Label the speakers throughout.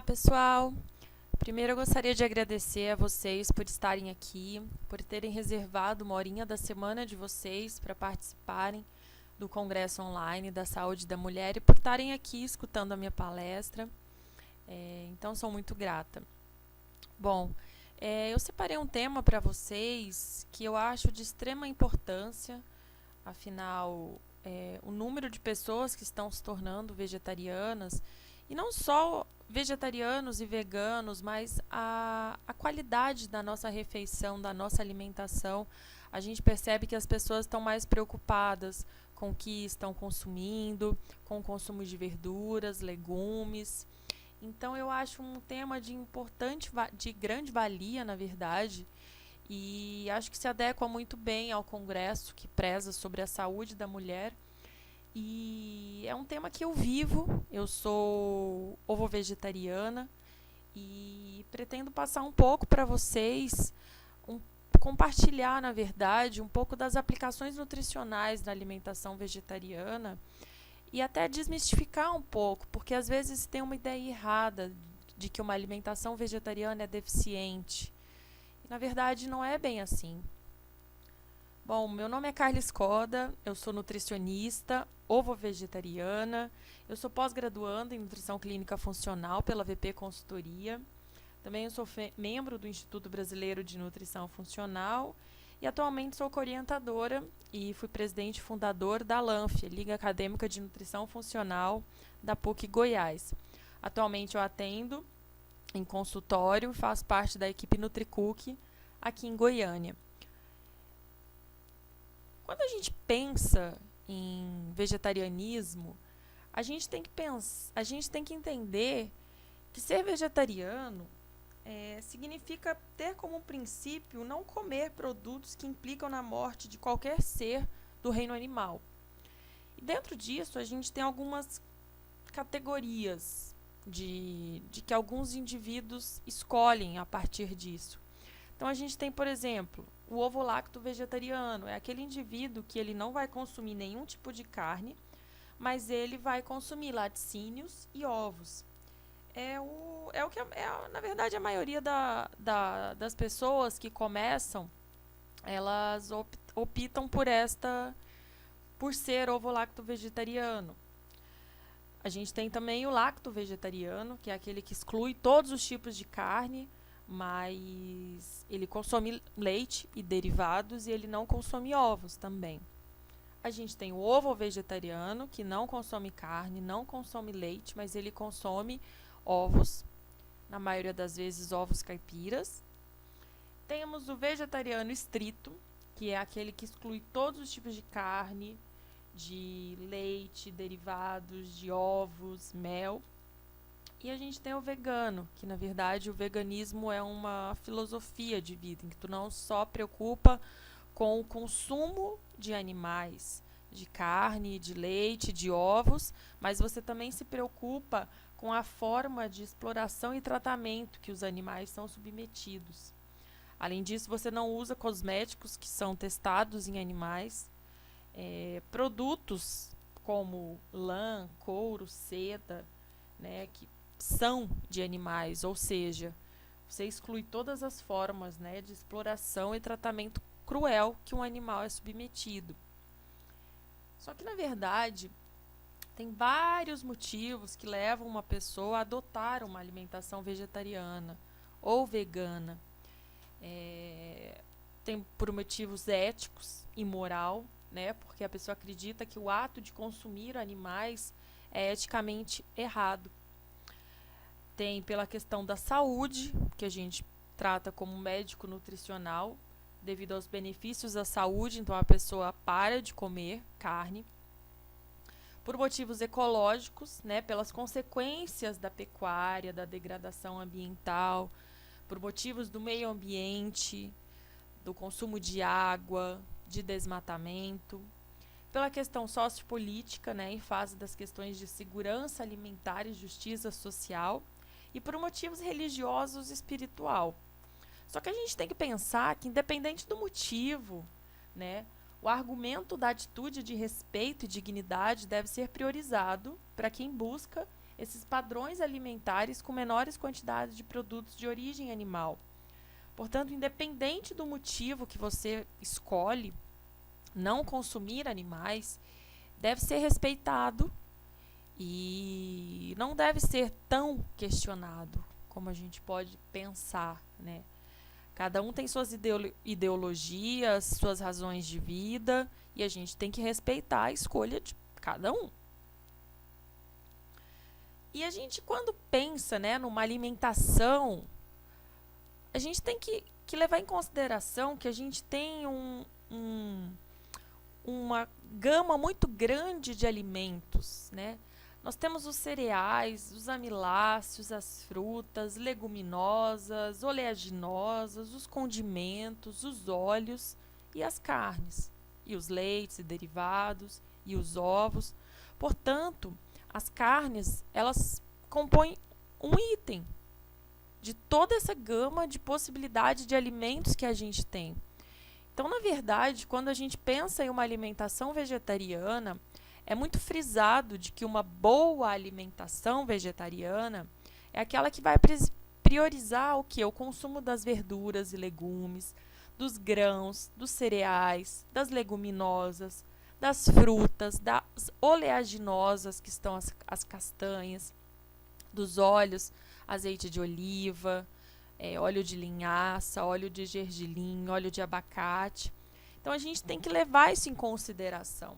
Speaker 1: Pessoal! Primeiro eu gostaria de agradecer a vocês por estarem aqui, por terem reservado uma horinha da semana de vocês para participarem do Congresso Online da Saúde da Mulher e por estarem aqui escutando a minha palestra. Então, sou muito grata. Bom, eu separei um tema para vocês que eu acho de extrema importância, afinal, o número de pessoas que estão se tornando vegetarianas, e não só vegetarianos e veganos, mas a qualidade da nossa refeição, da nossa alimentação. A gente percebe que as pessoas estão mais preocupadas com o que estão consumindo, com o consumo de verduras, legumes. Então eu acho um tema de grande valia, na verdade, e acho que se adequa muito bem ao Congresso, que preza sobre a saúde da mulher. E é um tema que eu vivo. Eu sou ovo-vegetariana e pretendo passar um pouco para vocês, compartilhar, na verdade, um pouco das aplicações nutricionais da alimentação vegetariana e até desmistificar um pouco, porque às vezes tem uma ideia errada de que uma alimentação vegetariana é deficiente. E, na verdade, não é bem assim. Bom, meu nome é Carla Escoda, eu sou nutricionista, ovo-vegetariana, eu sou pós-graduanda em Nutrição Clínica Funcional pela VP Consultoria, também eu sou membro do Instituto Brasileiro de Nutrição Funcional e atualmente sou co-orientadora e fui presidente e fundador da LANF, Liga Acadêmica de Nutrição Funcional da PUC Goiás. Atualmente eu atendo em consultório e faço parte da equipe NutriCook aqui em Goiânia. Quando a gente pensa em vegetarianismo, a gente tem que entender que ser vegetariano significa ter como princípio não comer produtos que implicam na morte de qualquer ser do reino animal. E dentro disso, a gente tem algumas categorias de que alguns indivíduos escolhem a partir disso. Então, a gente tem, por exemplo, o ovo-lacto vegetariano. É aquele indivíduo que ele não vai consumir nenhum tipo de carne, mas ele vai consumir laticínios e ovos. Na verdade, a maioria das pessoas que começam, elas optam por ser ovo-lacto vegetariano. A gente tem também o lacto vegetariano, que é aquele que exclui todos os tipos de carne, mas ele consome leite e derivados e ele não consome ovos também. A gente tem o ovo vegetariano, que não consome carne, não consome leite, mas ele consome ovos, na maioria das vezes ovos caipiras. Temos o vegetariano estrito, que é aquele que exclui todos os tipos de carne, de leite, derivados, de ovos, mel. E a gente tem o vegano, que na verdade o veganismo é uma filosofia de vida, em que tu não só preocupa com o consumo de animais, de carne, de leite, de ovos, mas você também se preocupa com a forma de exploração e tratamento que os animais são submetidos. Além disso, você não usa cosméticos que são testados em animais, produtos como lã, couro, seda, né, que são de animais, ou seja, você exclui todas as formas, né, de exploração e tratamento cruel que um animal é submetido. Só que, na verdade, tem vários motivos que levam uma pessoa a adotar uma alimentação vegetariana ou vegana. Tem por motivos éticos e moral, né, porque a pessoa acredita que o ato de consumir animais é eticamente errado. Tem pela questão da saúde, que a gente trata como médico nutricional, devido aos benefícios da saúde, então a pessoa para de comer carne. Por motivos ecológicos, né, pelas consequências da pecuária, da degradação ambiental, por motivos do meio ambiente, do consumo de água, de desmatamento, pela questão sociopolítica, né, em face das questões de segurança alimentar e justiça social, e por motivos religiosos e espiritual. Só que a gente tem que pensar que, independente do motivo, né, o argumento da atitude de respeito e dignidade deve ser priorizado para quem busca esses padrões alimentares com menores quantidades de produtos de origem animal. Portanto, independente do motivo que você escolhe não consumir animais, deve ser respeitado e não deve ser tão questionado como a gente pode pensar, né? Cada um tem suas ideologias, suas razões de vida, e a gente tem que respeitar a escolha de cada um. E a gente, quando pensa, né, numa alimentação, a gente tem que levar em consideração que a gente tem uma gama muito grande de alimentos, né? Nós temos os cereais, os amiláceos, as frutas, leguminosas, oleaginosas, os condimentos, os óleos e as carnes, e os leites e derivados, e os ovos. Portanto, as carnes, elas compõem um item de toda essa gama de possibilidade de alimentos que a gente tem. Então, na verdade, quando a gente pensa em uma alimentação vegetariana, é muito frisado de que uma boa alimentação vegetariana é aquela que vai priorizar o que? O consumo das verduras e legumes, dos grãos, dos cereais, das leguminosas, das frutas, das oleaginosas, que estão as castanhas, dos óleos, azeite de oliva, óleo de linhaça, óleo de gergelim, óleo de abacate. Então, a gente tem que levar isso em consideração.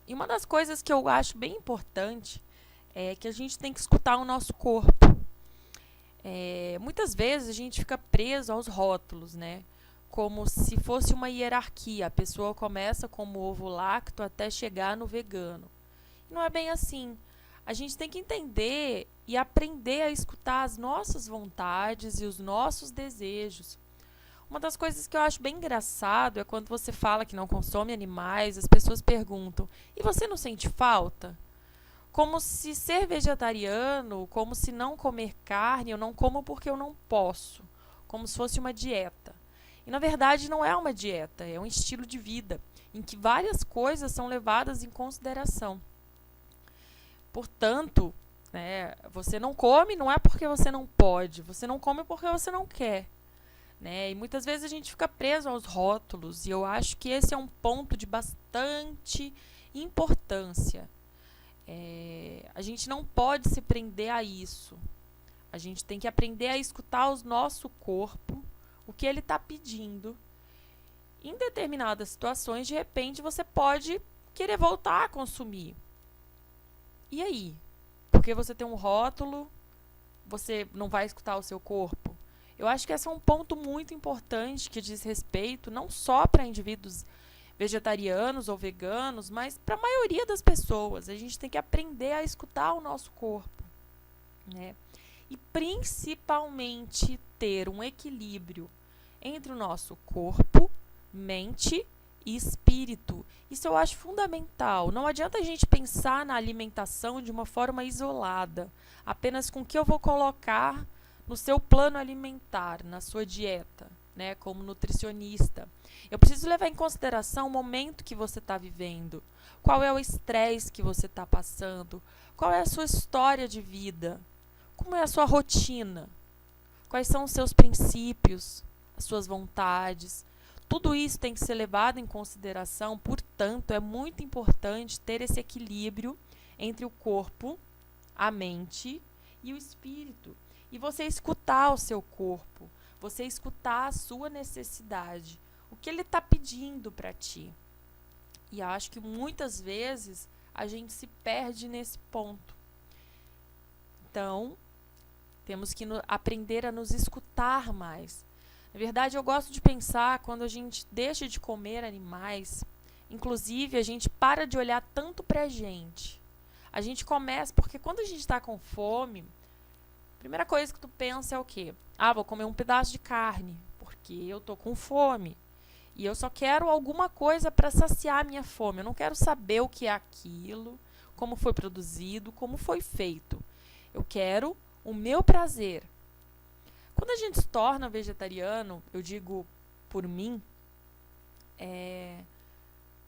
Speaker 1: E uma das coisas que eu acho bem importante é que a gente tem que escutar o nosso corpo. Muitas vezes a gente fica preso aos rótulos, né? Como se fosse uma hierarquia. A pessoa começa como ovo lacto até chegar no vegano. Não é bem assim. A gente tem que entender e aprender a escutar as nossas vontades e os nossos desejos. Uma das coisas que eu acho bem engraçado é quando você fala que não consome animais, as pessoas perguntam: e você não sente falta? Como se ser vegetariano, como se não comer carne, eu não como porque eu não posso. Como se fosse uma dieta. E na verdade não é uma dieta, é um estilo de vida, em que várias coisas são levadas em consideração. Portanto, né, você não come não é porque você não pode, você não come porque você não quer. Né? E muitas vezes a gente fica preso aos rótulos, e eu acho que esse é um ponto de bastante importância. A gente não pode se prender a isso. A gente tem que aprender a escutar o nosso corpo, o que ele está pedindo. Em determinadas situações, de repente, você pode querer voltar a consumir. E aí? Porque você tem um rótulo, você não vai escutar o seu corpo? Eu acho que esse é um ponto muito importante que diz respeito não só para indivíduos vegetarianos ou veganos, mas para a maioria das pessoas. A gente tem que aprender a escutar o nosso corpo, né? E principalmente ter um equilíbrio entre o nosso corpo, mente e espírito. Isso eu acho fundamental. Não adianta a gente pensar na alimentação de uma forma isolada, apenas com o que eu vou colocar no seu plano alimentar, na sua dieta, né, como nutricionista. Eu preciso levar em consideração o momento que você está vivendo, qual é o estresse que você está passando, qual é a sua história de vida, como é a sua rotina, quais são os seus princípios, as suas vontades. Tudo isso tem que ser levado em consideração, portanto, é muito importante ter esse equilíbrio entre o corpo, a mente e o espírito. E você escutar o seu corpo, você escutar a sua necessidade, o que ele está pedindo para ti. E acho que muitas vezes a gente se perde nesse ponto. Então, temos que aprender a nos escutar mais. Na verdade, eu gosto de pensar quando a gente deixa de comer animais, inclusive a gente para de olhar tanto para a gente. A gente começa, porque quando a gente está com fome, a primeira coisa que tu pensa é o quê? Vou comer um pedaço de carne, porque eu tô com fome. E eu só quero alguma coisa para saciar a minha fome. Eu não quero saber o que é aquilo, como foi produzido, como foi feito. Eu quero o meu prazer. Quando a gente se torna vegetariano, eu digo por mim,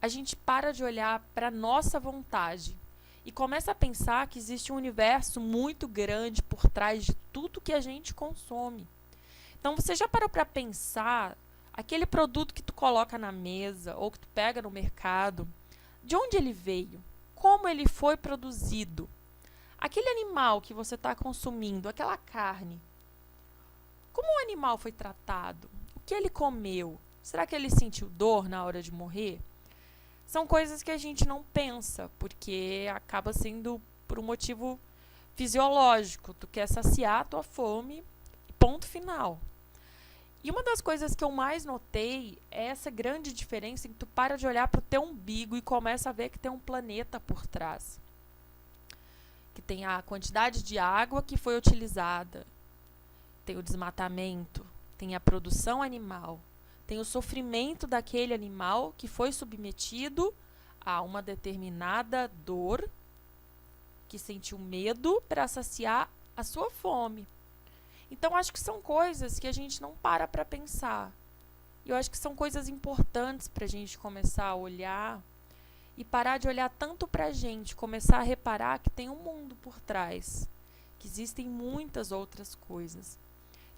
Speaker 1: a gente para de olhar para a nossa vontade e começa a pensar que existe um universo muito grande por trás de tudo que a gente consome. Então, você já parou para pensar aquele produto que tu coloca na mesa ou que tu pega no mercado, de onde ele veio? Como ele foi produzido? Aquele animal que você está consumindo, aquela carne, como o animal foi tratado? O que ele comeu? Será que ele sentiu dor na hora de morrer? São coisas que a gente não pensa, porque acaba sendo por um motivo fisiológico. Tu quer saciar a tua fome, ponto final. E uma das coisas que eu mais notei é essa grande diferença em que tu para de olhar para o teu umbigo e começa a ver que tem um planeta por trás. Que tem a quantidade de água que foi utilizada, tem o desmatamento, tem a produção animal, tem o sofrimento daquele animal que foi submetido a uma determinada dor, que sentiu medo para saciar a sua fome. Então, acho que são coisas que a gente não para pensar. Eu acho que são coisas importantes para a gente começar a olhar e parar de olhar tanto para a gente, começar a reparar que tem um mundo por trás, que existem muitas outras coisas.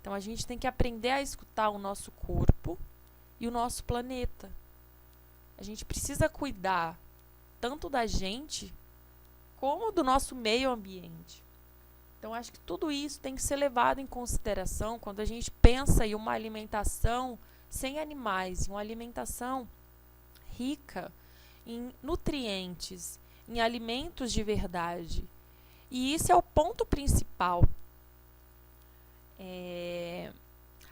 Speaker 1: Então, a gente tem que aprender a escutar o nosso corpo e o nosso planeta. A gente precisa cuidar tanto da gente como do nosso meio ambiente. Então, acho que tudo isso tem que ser levado em consideração quando a gente pensa em uma alimentação sem animais, em uma alimentação rica em nutrientes, em alimentos de verdade. E isso é o ponto principal.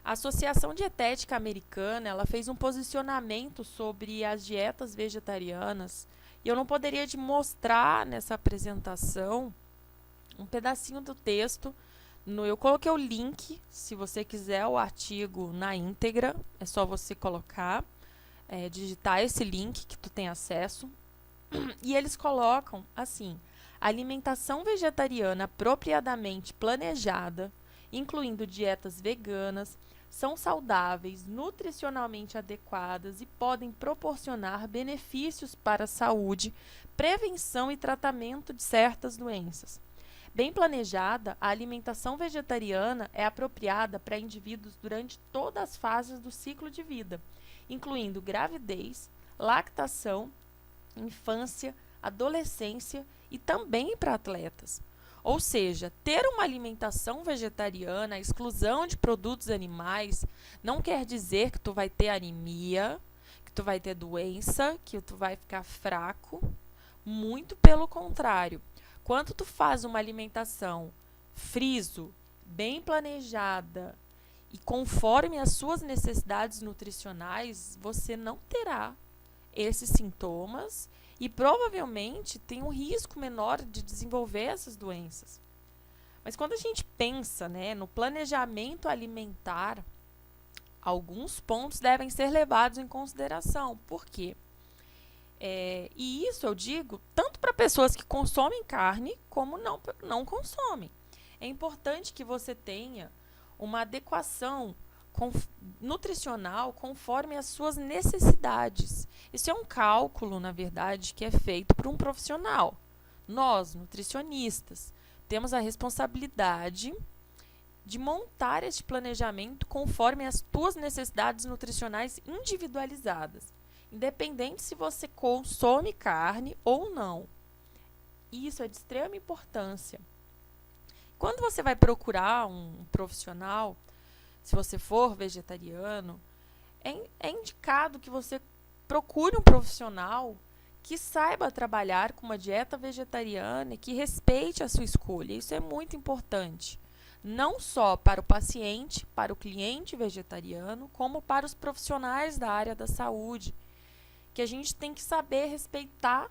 Speaker 1: A Associação Dietética Americana, ela fez um posicionamento sobre as dietas vegetarianas, e eu não poderia te mostrar nessa apresentação um pedacinho do texto. Eu coloquei o link, se você quiser o artigo na íntegra, é só você colocar, digitar esse link que tu tem acesso. E eles colocam assim: a alimentação vegetariana apropriadamente planejada, incluindo dietas veganas, são saudáveis, nutricionalmente adequadas e podem proporcionar benefícios para a saúde, prevenção e tratamento de certas doenças. Bem planejada, a alimentação vegetariana é apropriada para indivíduos durante todas as fases do ciclo de vida, incluindo gravidez, lactação, infância, adolescência e também para atletas. Ou seja, ter uma alimentação vegetariana, a exclusão de produtos animais, não quer dizer que tu vai ter anemia, que tu vai ter doença, que tu vai ficar fraco. Muito pelo contrário. Quando tu faz uma alimentação, friso, bem planejada e conforme as suas necessidades nutricionais, você não terá esses sintomas e provavelmente tem um risco menor de desenvolver essas doenças. Mas quando a gente pensa, no planejamento alimentar, alguns pontos devem ser levados em consideração. Por quê? E isso eu digo tanto para pessoas que consomem carne como não consomem. É importante que você tenha uma adequação nutricional conforme as suas necessidades. Isso é um cálculo, na verdade, que é feito por um profissional. Nós, nutricionistas, temos a responsabilidade de montar este planejamento conforme as tuas necessidades nutricionais individualizadas, independente se você consome carne ou não. Isso é de extrema importância. Quando você vai procurar um profissional, se você for vegetariano, é indicado que você procure um profissional que saiba trabalhar com uma dieta vegetariana e que respeite a sua escolha. Isso é muito importante, não só para o paciente, para o cliente vegetariano, como para os profissionais da área da saúde, que a gente tem que saber respeitar,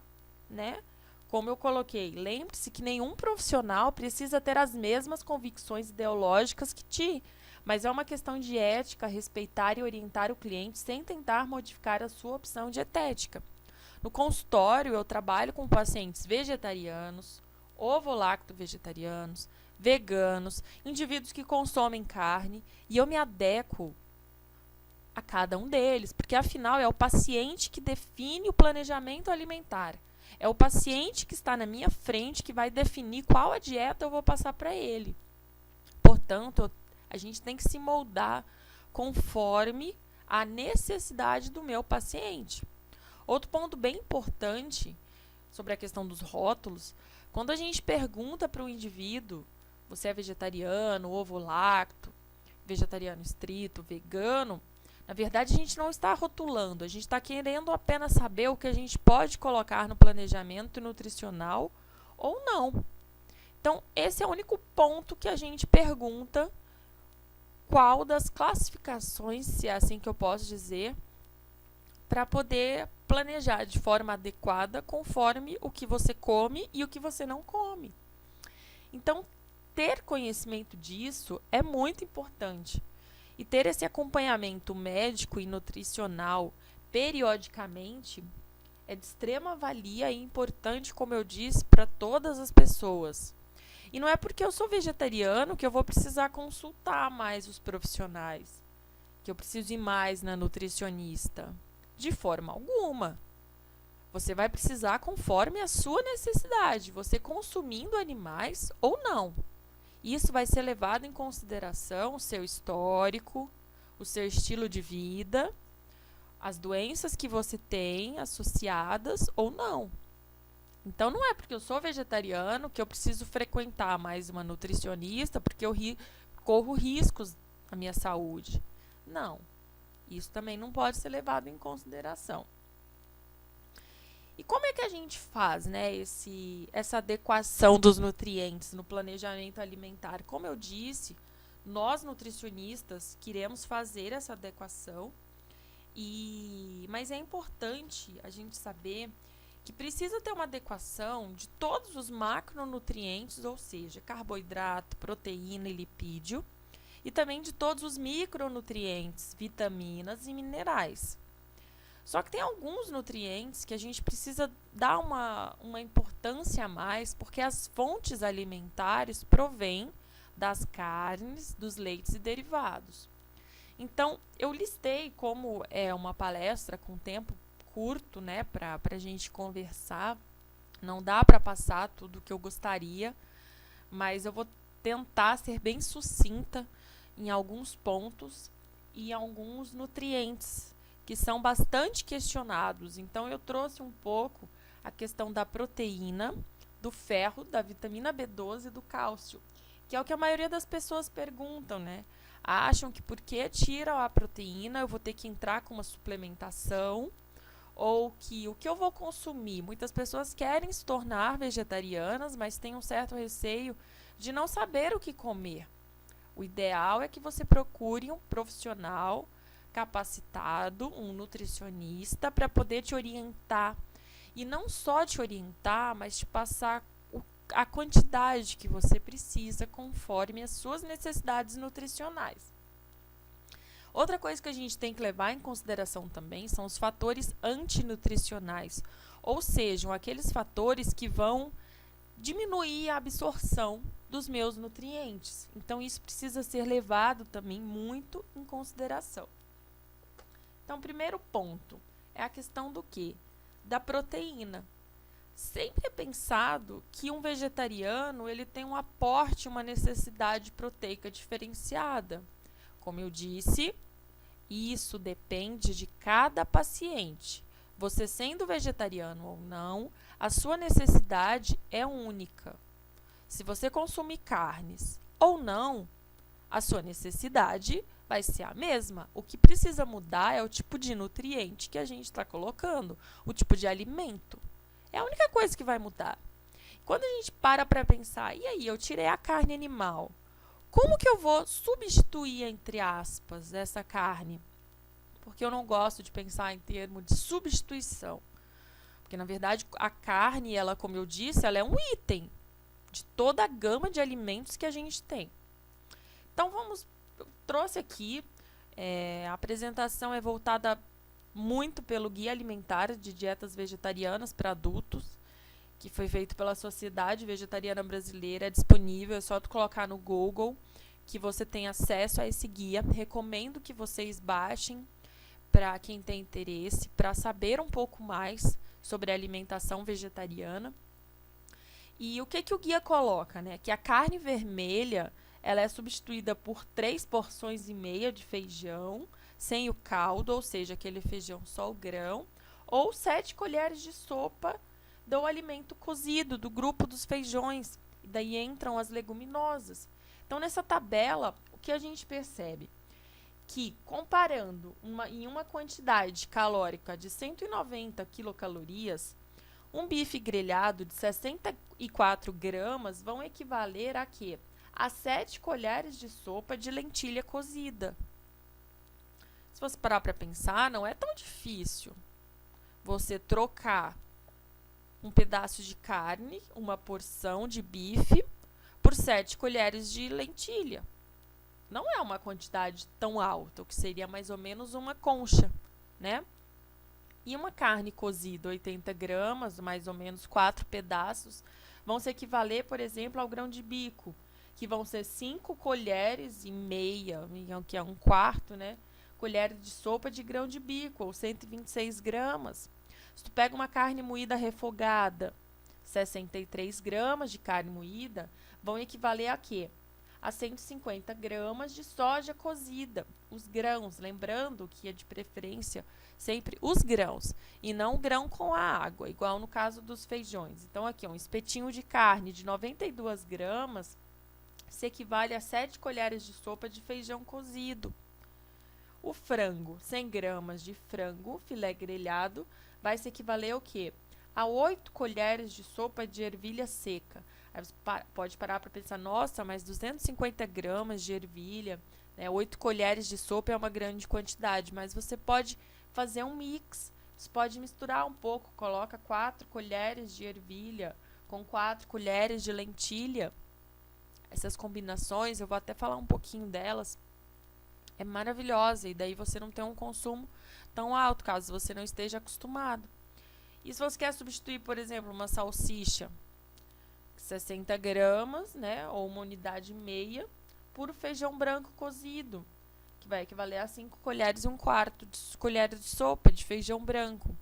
Speaker 1: Como eu coloquei, lembre-se que nenhum profissional precisa ter as mesmas convicções ideológicas que ti, mas é uma questão de ética, respeitar e orientar o cliente sem tentar modificar a sua opção dietética. No consultório, eu trabalho com pacientes vegetarianos, ovo-lacto-vegetarianos, veganos, indivíduos que consomem carne, e eu me adequo a cada um deles, porque afinal é o paciente que define o planejamento alimentar. É o paciente que está na minha frente que vai definir qual a dieta eu vou passar para ele. Portanto, a gente tem que se moldar conforme a necessidade do meu paciente. Outro ponto bem importante sobre a questão dos rótulos, quando a gente pergunta para o indivíduo, você é vegetariano, ovo-lacto, vegetariano estrito, vegano, na verdade a gente não está rotulando, a gente está querendo apenas saber o que a gente pode colocar no planejamento nutricional ou não. Então, esse é o único ponto que a gente pergunta qual das classificações, se é assim que eu posso dizer, para poder planejar de forma adequada conforme o que você come e o que você não come. Então, ter conhecimento disso é muito importante. E ter esse acompanhamento médico e nutricional periodicamente é de extrema valia e importante, como eu disse, para todas as pessoas. E não é porque eu sou vegetariano que eu vou precisar consultar mais os profissionais, que eu preciso ir mais na nutricionista. De forma alguma. Você vai precisar conforme a sua necessidade, você consumindo animais ou não. Isso vai ser levado em consideração o seu histórico, o seu estilo de vida, as doenças que você tem associadas ou não. Então, não é porque eu sou vegetariano que eu preciso frequentar mais uma nutricionista porque eu corro riscos à minha saúde. Não. Isso também não pode ser levado em consideração. E como é que a gente faz, né, essa adequação dos nutrientes no planejamento alimentar? Como eu disse, nós nutricionistas queremos fazer essa adequação, mas é importante a gente saber que precisa ter uma adequação de todos os macronutrientes, ou seja, carboidrato, proteína e lipídio, e também de todos os micronutrientes, vitaminas e minerais. Só que tem alguns nutrientes que a gente precisa dar uma importância a mais, porque as fontes alimentares provêm das carnes, dos leites e derivados. Então, eu listei, como é uma palestra com tempo curto, né, para a gente conversar, não dá para passar tudo o que eu gostaria, mas eu vou tentar ser bem sucinta em alguns pontos e alguns nutrientes que são bastante questionados. Então, eu trouxe um pouco a questão da proteína, do ferro, da vitamina B12 e do cálcio, que é o que a maioria das pessoas perguntam, né? Acham que porque tiram a proteína eu vou ter que entrar com uma suplementação, ou que o que eu vou consumir. Muitas pessoas querem se tornar vegetarianas, mas têm um certo receio de não saber o que comer. O ideal é que você procure um profissional capacitado, um nutricionista, para poder te orientar. E não só te orientar, mas te passar a quantidade que você precisa conforme as suas necessidades nutricionais. Outra coisa que a gente tem que levar em consideração também são os fatores antinutricionais, ou seja, aqueles fatores que vão diminuir a absorção dos meus nutrientes. Então, isso precisa ser levado também muito em consideração. Então, o primeiro ponto é a questão do quê? Da proteína. Sempre é pensado que um vegetariano ele tem um aporte, uma necessidade proteica diferenciada. Como eu disse, isso depende de cada paciente. Você sendo vegetariano ou não, a sua necessidade é única. Se você consumir carnes ou não, a sua necessidade vai ser a mesma. O que precisa mudar é o tipo de nutriente que a gente está colocando, o tipo de alimento. É a única coisa que vai mudar. Quando a gente para pensar, e aí, eu tirei a carne animal, como que eu vou substituir, entre aspas, essa carne? Porque eu não gosto de pensar em termos de substituição. Porque, na verdade, a carne, ela, como eu disse, ela é um item de toda a gama de alimentos que a gente tem. Então, eu trouxe aqui, a apresentação é voltada muito pelo Guia Alimentar de Dietas Vegetarianas para Adultos, que foi feito pela Sociedade Vegetariana Brasileira, é disponível, é só tu colocar no Google que você tem acesso a esse guia. Recomendo que vocês baixem para quem tem interesse, para saber um pouco mais sobre a alimentação vegetariana. E o que o guia coloca, né? Que a carne vermelha, ela é substituída por 3 porções e meia de feijão, sem o caldo, ou seja, aquele feijão só o grão, ou 7 colheres de sopa do alimento cozido, do grupo dos feijões. E daí entram as leguminosas. Então, nessa tabela, o que a gente percebe? Que, comparando em uma quantidade calórica de 190 quilocalorias, um bife grelhado de 64 gramas vão equivaler a quê? A 7 colheres de sopa de lentilha cozida. Se você parar para pensar, não é tão difícil você trocar um pedaço de carne, uma porção de bife, por 7 colheres de lentilha. Não é uma quantidade tão alta, o que seria mais ou menos uma concha, né? E uma carne cozida, 80 gramas, mais ou menos 4 pedaços, vão se equivaler, por exemplo, ao grão de bico, que vão ser 5 colheres e meia, que é um quarto, né? Colheres de sopa de grão de bico, ou 126 gramas. Se tu pega uma carne moída refogada, 63 gramas de carne moída, vão equivaler a quê? A 150 gramas de soja cozida, os grãos, lembrando que é de preferência sempre os grãos e não o grão com a água, igual no caso dos feijões. Então, aqui, um espetinho de carne de 92 gramas se equivale a 7 colheres de sopa de feijão cozido. O frango, 100 gramas de frango, filé grelhado, vai se equivaler ao quê? A 8 colheres de sopa de ervilha seca. Aí você pode parar para pensar, nossa, mas 250 gramas de ervilha, né, 8 colheres de sopa é uma grande quantidade, mas você pode fazer um mix, você pode misturar um pouco, coloca 4 colheres de ervilha com 4 colheres de lentilha. Essas combinações, eu vou até falar um pouquinho delas, é maravilhosa, e daí você não tem um consumo tão alto, caso você não esteja acostumado. E se você quer substituir, por exemplo, uma salsicha, 60 gramas, né, ou uma unidade e meia, por feijão branco cozido, que vai equivaler a 5 colheres e um quarto de colheres de sopa de feijão branco.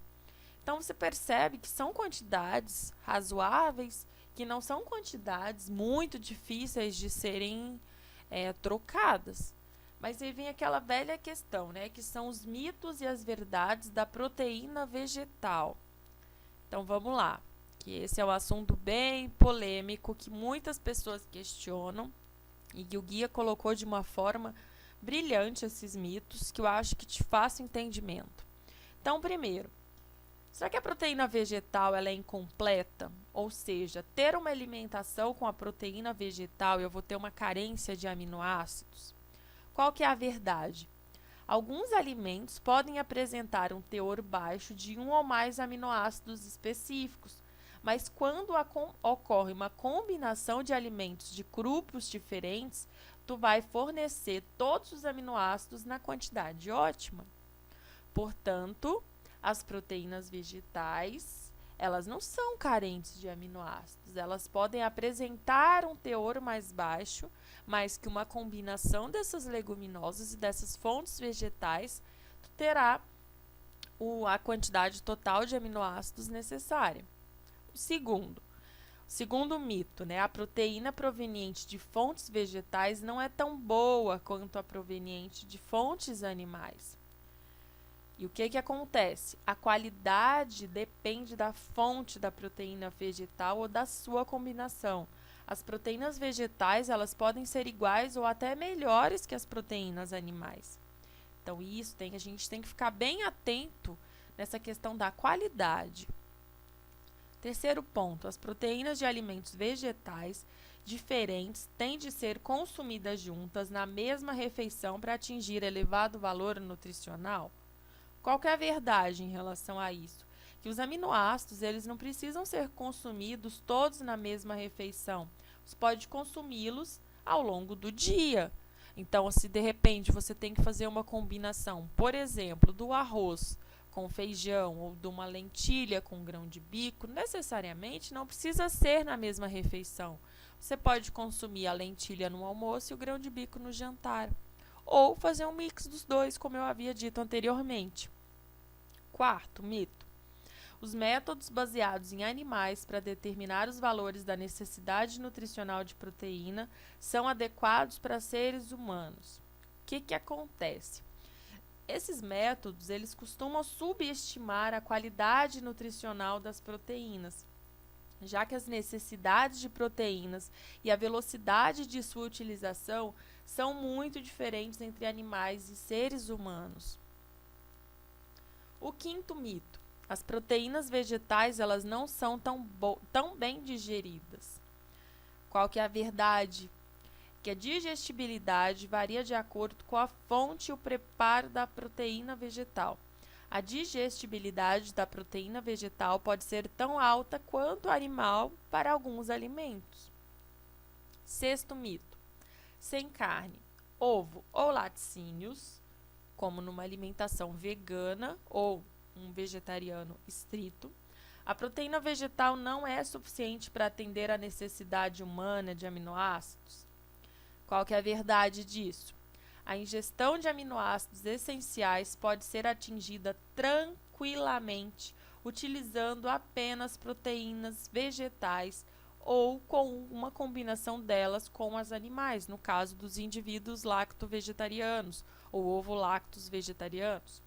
Speaker 1: Então, você percebe que são quantidades razoáveis, que não são quantidades muito difíceis de serem trocadas. Mas aí vem aquela velha questão, né, que são os mitos e as verdades da proteína vegetal. Então, vamos lá. Que esse é um assunto bem polêmico, que muitas pessoas questionam e que o guia colocou de uma forma brilhante esses mitos, que eu acho que te faço entendimento. Então, primeiro, será que a proteína vegetal ela é incompleta? Ou seja, ter uma alimentação com a proteína vegetal eu vou ter uma carência de aminoácidos? Qual que é a verdade? Alguns alimentos podem apresentar um teor baixo de um ou mais aminoácidos específicos, mas quando ocorre uma combinação de alimentos de grupos diferentes, tu vai fornecer todos os aminoácidos na quantidade ótima. Portanto, as proteínas vegetais, elas não são carentes de aminoácidos, elas podem apresentar um teor mais baixo, mas que uma combinação dessas leguminosas e dessas fontes vegetais tu terá a quantidade total de aminoácidos necessária. Segundo mito, né, a proteína proveniente de fontes vegetais não é tão boa quanto a proveniente de fontes animais. E o que acontece? A qualidade depende da fonte da proteína vegetal ou da sua combinação. As proteínas vegetais, elas podem ser iguais ou até melhores que as proteínas animais. Então, a gente tem que ficar bem atento nessa questão da qualidade. Terceiro ponto, as proteínas de alimentos vegetais diferentes têm de ser consumidas juntas na mesma refeição para atingir elevado valor nutricional. Qual que é a verdade em relação a isso? Que os aminoácidos, eles não precisam ser consumidos todos na mesma refeição. Você pode consumi-los ao longo do dia. Então, se de repente você tem que fazer uma combinação, por exemplo, do arroz com feijão ou de uma lentilha com grão de bico, necessariamente não precisa ser na mesma refeição. Você pode consumir a lentilha no almoço e o grão de bico no jantar. Ou fazer um mix dos dois, como eu havia dito anteriormente. Quarto mito. Os métodos baseados em animais para determinar os valores da necessidade nutricional de proteína são adequados para seres humanos. O que acontece? Esses métodos, eles costumam subestimar a qualidade nutricional das proteínas, já que as necessidades de proteínas e a velocidade de sua utilização são muito diferentes entre animais e seres humanos. O quinto mito: as proteínas vegetais elas não são tão bem digeridas. Qual que é a verdade? Que a digestibilidade varia de acordo com a fonte e o preparo da proteína vegetal. A digestibilidade da proteína vegetal pode ser tão alta quanto a animal para alguns alimentos. Sexto mito: sem carne, ovo ou laticínios, como numa alimentação vegana ou um vegetariano estrito, a proteína vegetal não é suficiente para atender à necessidade humana de aminoácidos. Qual que é a verdade disso? A ingestão de aminoácidos essenciais pode ser atingida tranquilamente utilizando apenas proteínas vegetais ou com uma combinação delas com as animais, no caso dos indivíduos lacto-vegetarianos ou ovo-lactos vegetarianos.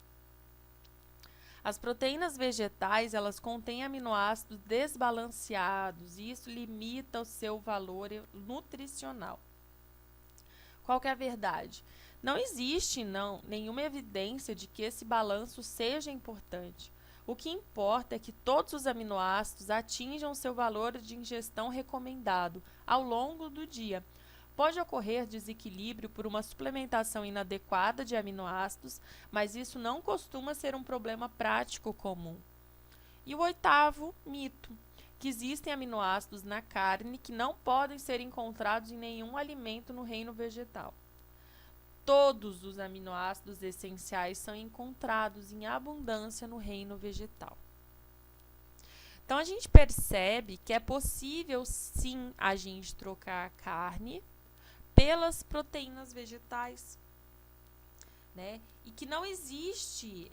Speaker 1: As proteínas vegetais, elas contêm aminoácidos desbalanceados e isso limita o seu valor nutricional. Qual que é a verdade? Não existe nenhuma evidência de que esse balanço seja importante. O que importa é que todos os aminoácidos atinjam seu valor de ingestão recomendado ao longo do dia. Pode ocorrer desequilíbrio por uma suplementação inadequada de aminoácidos, mas isso não costuma ser um problema prático comum. E o oitavo mito: que existem aminoácidos na carne que não podem ser encontrados em nenhum alimento no reino vegetal. Todos os aminoácidos essenciais são encontrados em abundância no reino vegetal. Então, a gente percebe que é possível, sim, a gente trocar a carne pelas proteínas vegetais, né? E que não existe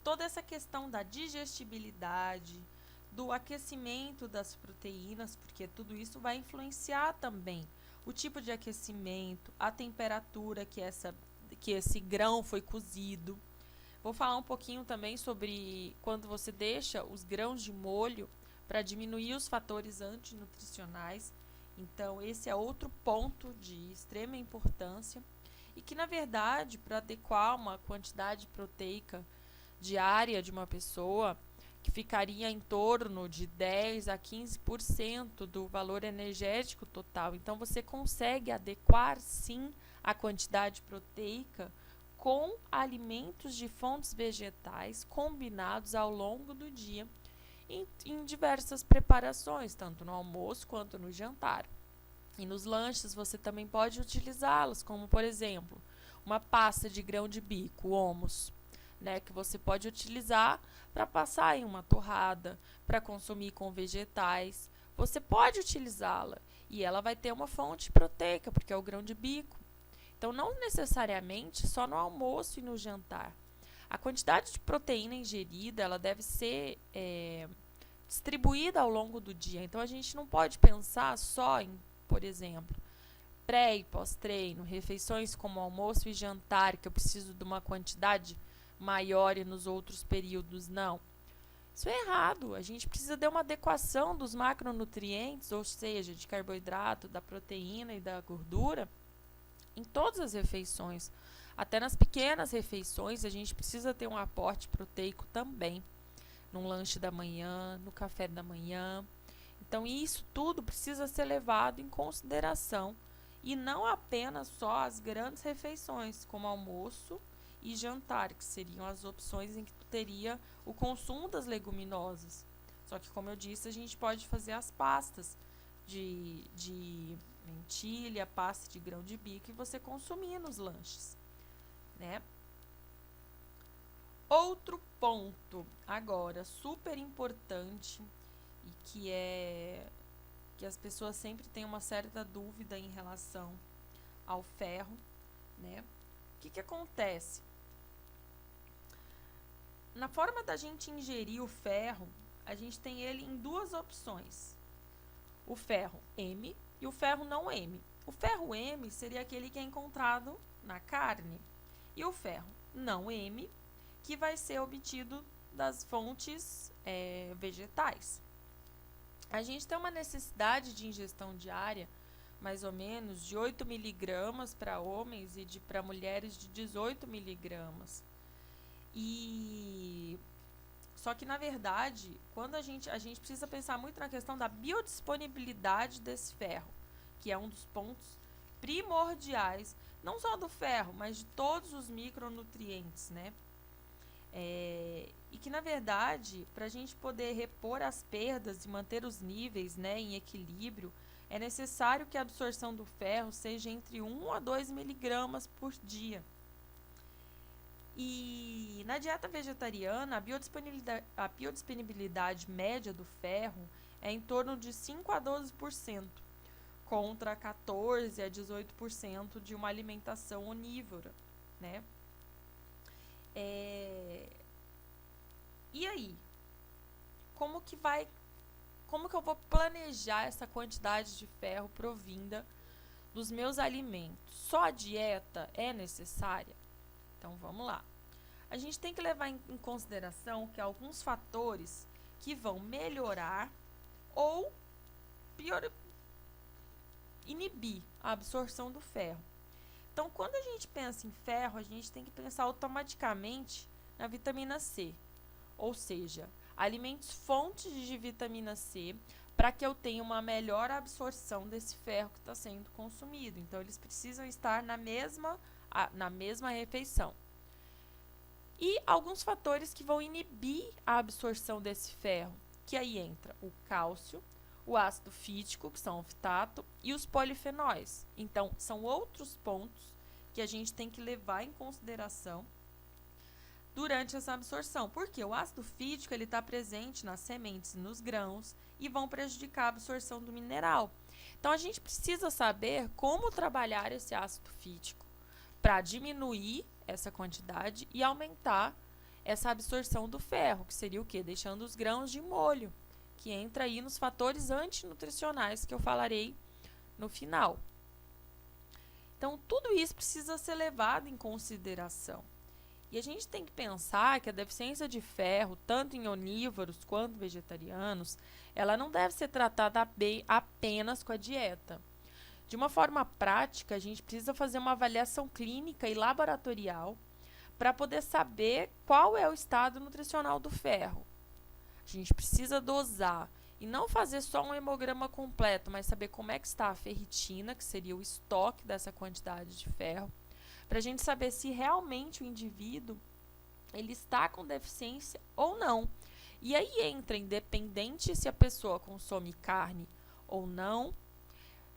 Speaker 1: toda essa questão da digestibilidade, do aquecimento das proteínas, porque tudo isso vai influenciar também o tipo de aquecimento, a temperatura que esse grão foi cozido. Vou falar um pouquinho também sobre quando você deixa os grãos de molho para diminuir os fatores antinutricionais. Então, esse é outro ponto de extrema importância e que, na verdade, para adequar uma quantidade proteica diária de uma pessoa, que ficaria em torno de 10 a 15% do valor energético total. Então, você consegue adequar, sim, a quantidade proteica com alimentos de fontes vegetais combinados ao longo do dia em diversas preparações, tanto no almoço quanto no jantar. E nos lanches você também pode utilizá-los, como, por exemplo, uma pasta de grão de bico, hummus, né, que você pode utilizar para passar em uma torrada, para consumir com vegetais. Você pode utilizá-la e ela vai ter uma fonte proteica, porque é o grão de bico. Então, não necessariamente só no almoço e no jantar. A quantidade de proteína ingerida ela deve ser distribuída ao longo do dia. Então, a gente não pode pensar só em, por exemplo, pré e pós-treino, refeições como almoço e jantar, que eu preciso de uma quantidade maior e nos outros períodos, não. Isso é errado. A gente precisa de uma adequação dos macronutrientes, ou seja, de carboidrato, da proteína e da gordura, em todas as refeições. Até nas pequenas refeições, a gente precisa ter um aporte proteico também. Num lanche da manhã, no café da manhã. Então, isso tudo precisa ser levado em consideração. E não apenas só as grandes refeições, como almoço e jantar, que seriam as opções em que tu teria o consumo das leguminosas. Só que, como eu disse, a gente pode fazer as pastas de lentilha, pasta de grão de bico e você consumir nos lanches, né? Outro ponto, agora, super importante e que as pessoas sempre têm uma certa dúvida em relação ao ferro, né? O que acontece? Na forma da gente ingerir o ferro, a gente tem ele em duas opções. O ferro M e o ferro não M. O ferro M seria aquele que é encontrado na carne. E o ferro não M, que vai ser obtido das fontes vegetais. A gente tem uma necessidade de ingestão diária, mais ou menos, de 8 miligramas para homens e para mulheres de 18 miligramas. Só que, na verdade, quando a gente precisa pensar muito na questão da biodisponibilidade desse ferro, que é um dos pontos primordiais, não só do ferro, mas de todos os micronutrientes, né? E que, na verdade, para a gente poder repor as perdas e manter os níveis, né, em equilíbrio, é necessário que a absorção do ferro seja entre 1 a 2 miligramas por dia. E na dieta vegetariana, a biodisponibilidade média do ferro é em torno de 5 a 12%, contra 14 a 18% de uma alimentação onívora, né? E aí? Como que eu vou planejar essa quantidade de ferro provinda dos meus alimentos? Só a dieta é necessária? Então, vamos lá. A gente tem que levar em consideração que há alguns fatores que vão melhorar ou inibir a absorção do ferro. Então, quando a gente pensa em ferro, a gente tem que pensar automaticamente na vitamina C. Ou seja, alimentos fontes de vitamina C para que eu tenha uma melhor absorção desse ferro que está sendo consumido. Então, eles precisam estar na mesma refeição. E alguns fatores que vão inibir a absorção desse ferro, que aí entra o cálcio, o ácido fítico, que são o fitato, e os polifenóis. Então, são outros pontos que a gente tem que levar em consideração durante essa absorção, porque o ácido fítico está presente nas sementes e nos grãos e vão prejudicar a absorção do mineral. Então, a gente precisa saber como trabalhar esse ácido fítico para diminuir essa quantidade e aumentar essa absorção do ferro, que seria o quê? Deixando os grãos de molho, que entra aí nos fatores antinutricionais que eu falarei no final. Então, tudo isso precisa ser levado em consideração. E a gente tem que pensar que a deficiência de ferro, tanto em onívoros quanto vegetarianos, ela não deve ser tratada apenas com a dieta. De uma forma prática, a gente precisa fazer uma avaliação clínica e laboratorial para poder saber qual é o estado nutricional do ferro. A gente precisa dosar e não fazer só um hemograma completo, mas saber como é que está a ferritina, que seria o estoque dessa quantidade de ferro, para a gente saber se realmente o indivíduo ele está com deficiência ou não. E aí entra, independente se a pessoa consome carne ou não,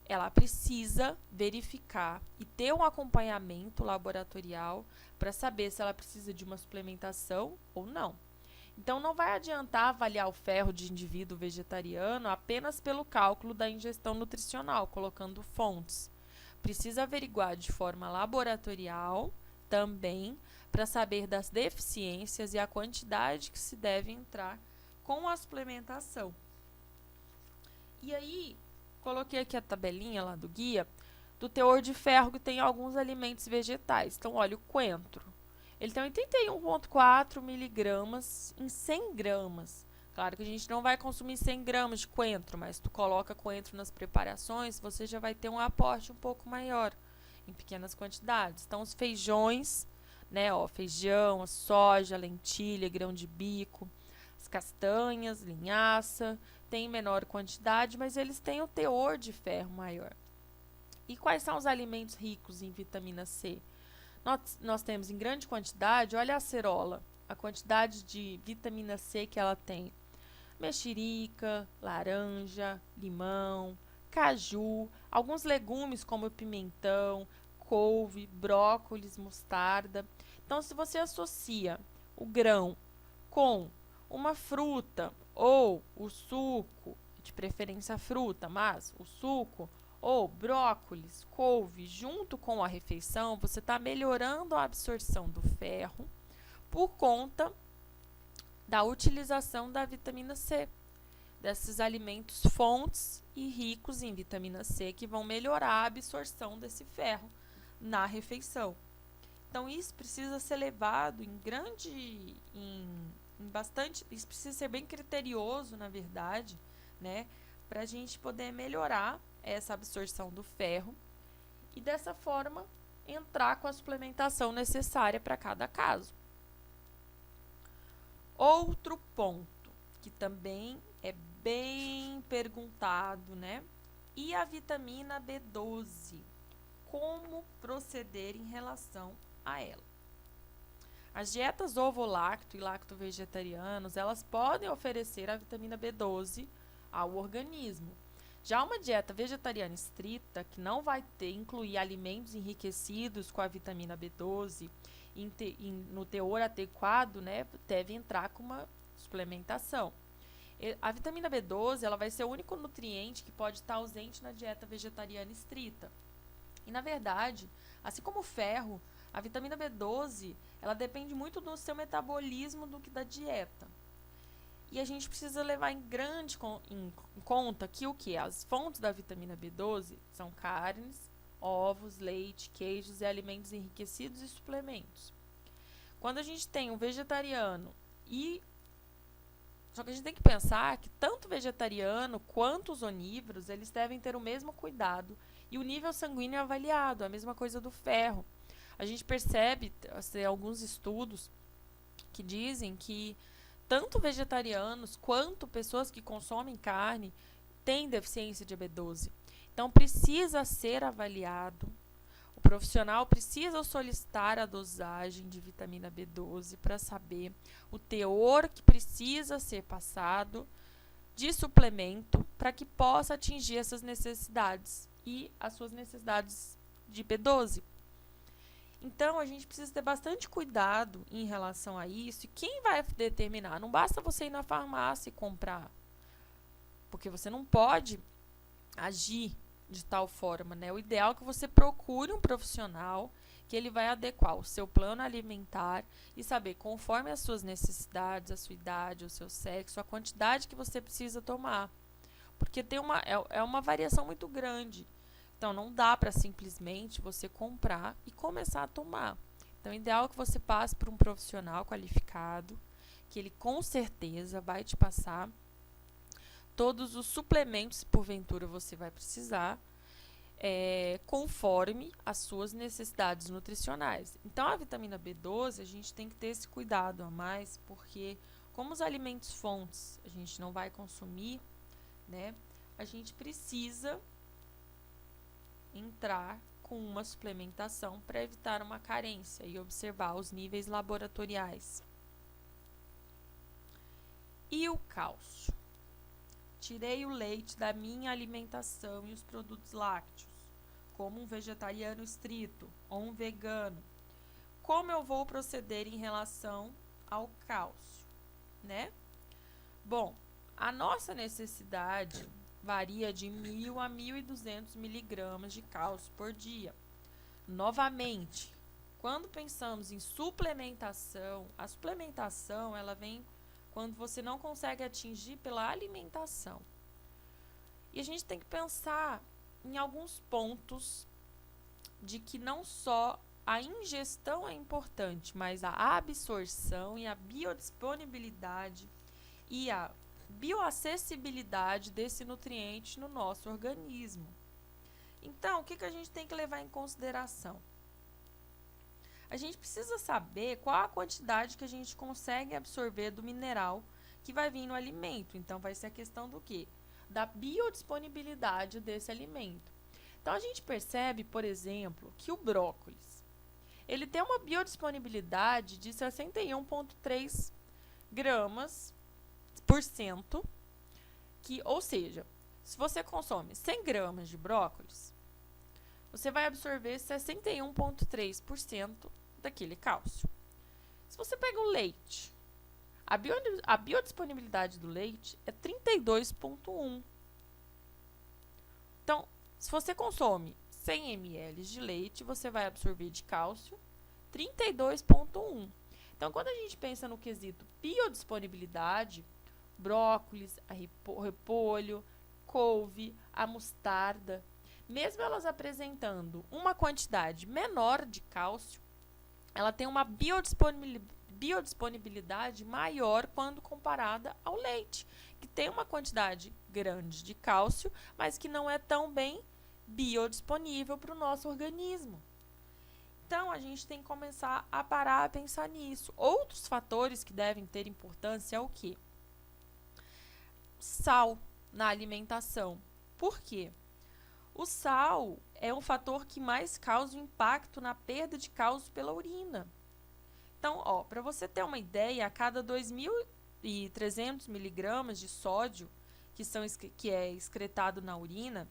Speaker 1: ela precisa verificar e ter um acompanhamento laboratorial para saber se ela precisa de uma suplementação ou não. Então, não vai adiantar avaliar o ferro de indivíduo vegetariano apenas pelo cálculo da ingestão nutricional, colocando fontes. Precisa averiguar de forma laboratorial também para saber das deficiências e a quantidade que se deve entrar com a suplementação. E aí, coloquei aqui a tabelinha lá do guia do teor de ferro que tem em alguns alimentos vegetais. Então, olha, o coentro. Ele tem 81,4 miligramas em 100 gramas. Claro que a gente não vai consumir 100 gramas de coentro, mas tu coloca coentro nas preparações, você já vai ter um aporte um pouco maior, em pequenas quantidades. Então, os feijões, né, ó, feijão, a soja, a lentilha, grão de bico, as castanhas, linhaça, tem menor quantidade, mas eles têm o teor de ferro maior. E quais são os alimentos ricos em vitamina C? Nós temos em grande quantidade, olha a acerola, a quantidade de vitamina C que ela tem. Mexerica, laranja, limão, caju, alguns legumes como pimentão, couve, brócolis, mostarda. Então, se você associa o grão com uma fruta ou o suco, de preferência a fruta, mas o suco ou brócolis, couve, junto com a refeição, você está melhorando a absorção do ferro por conta da utilização da vitamina C, desses alimentos fontes e ricos em vitamina C que vão melhorar a absorção desse ferro na refeição. Então isso precisa ser levado isso precisa ser bem criterioso, na verdade, né, para a gente poder melhorar essa absorção do ferro e dessa forma entrar com a suplementação necessária para cada caso. Outro ponto que também é bem perguntado, né? E a vitamina B12? Como proceder em relação a ela? As dietas ovo-lacto e lacto-vegetarianos, elas podem oferecer a vitamina B12 ao organismo. Já uma dieta vegetariana estrita, que não vai incluir alimentos enriquecidos com a vitamina B12 no teor adequado, né, deve entrar com uma suplementação. A vitamina B12 ela vai ser o único nutriente que pode estar ausente na dieta vegetariana estrita. E, na verdade, assim como o ferro, a vitamina B12 ela depende muito do seu metabolismo do que da dieta. E a gente precisa levar em conta que o que? As fontes da vitamina B12 são carnes, ovos, leite, queijos e alimentos enriquecidos e suplementos. Quando a gente tem um vegetariano Só que a gente tem que pensar que tanto o vegetariano quanto os onívoros, eles devem ter o mesmo cuidado e o nível sanguíneo é avaliado, a mesma coisa do ferro. A gente percebe, alguns estudos que dizem que tanto vegetarianos quanto pessoas que consomem carne têm deficiência de B12. Então, precisa ser avaliado. O profissional precisa solicitar a dosagem de vitamina B12 para saber o teor que precisa ser passado de suplemento para que possa atingir essas necessidades e as suas necessidades de B12. Então, a gente precisa ter bastante cuidado em relação a isso. E quem vai determinar? Não basta você ir na farmácia e comprar, porque você não pode agir de tal forma, né? O ideal é que você procure um profissional que ele vai adequar o seu plano alimentar e saber, conforme as suas necessidades, a sua idade, o seu sexo, a quantidade que você precisa tomar. Porque é uma variação muito grande. Então, não dá para simplesmente você comprar e começar a tomar. Então, o ideal é que você passe por um profissional qualificado, que ele com certeza vai te passar todos os suplementos, se porventura você vai precisar, conforme as suas necessidades nutricionais. Então, a vitamina B12, a gente tem que ter esse cuidado a mais, porque como os alimentos fontes a gente não vai consumir, né, a gente precisa entrar com uma suplementação para evitar uma carência e observar os níveis laboratoriais. E o cálcio? Tirei o leite da minha alimentação e os produtos lácteos, como um vegetariano estrito ou um vegano. Como eu vou proceder em relação ao cálcio, né? Bom, a nossa necessidade varia de 1.000 a 1.200 miligramas de cálcio por dia. Novamente, quando pensamos em suplementação, a suplementação ela vem quando você não consegue atingir pela alimentação. E a gente tem que pensar em alguns pontos de que não só a ingestão é importante, mas a absorção e a biodisponibilidade e a bioacessibilidade desse nutriente no nosso organismo. Então, o que a gente tem que levar em consideração? A gente precisa saber qual a quantidade que a gente consegue absorver do mineral que vai vir no alimento. Então, vai ser a questão do quê? Da biodisponibilidade desse alimento. Então, a gente percebe, por exemplo, que o brócolis, ele tem uma biodisponibilidade de 61,3 gramas por cento, ou seja, se você consome 100 gramas de brócolis, você vai absorver 61,3% daquele cálcio. Se você pega o leite, a biodisponibilidade do leite é 32,1. Então, se você consome 100 ml de leite, você vai absorver de cálcio 32,1. Então, quando a gente pensa no quesito biodisponibilidade, brócolis, o repolho, couve, a mostarda, mesmo elas apresentando uma quantidade menor de cálcio, ela tem uma biodisponibilidade maior quando comparada ao leite, que tem uma quantidade grande de cálcio, mas que não é tão bem biodisponível para o nosso organismo. Então, a gente tem que começar a parar a pensar nisso. Outros fatores que devem ter importância é o quê? Sal na alimentação. Por quê? O sal é um fator que mais causa o impacto na perda de cálcio pela urina. Então, para você ter uma ideia, a cada 2.300 miligramas de sódio que é excretado na urina,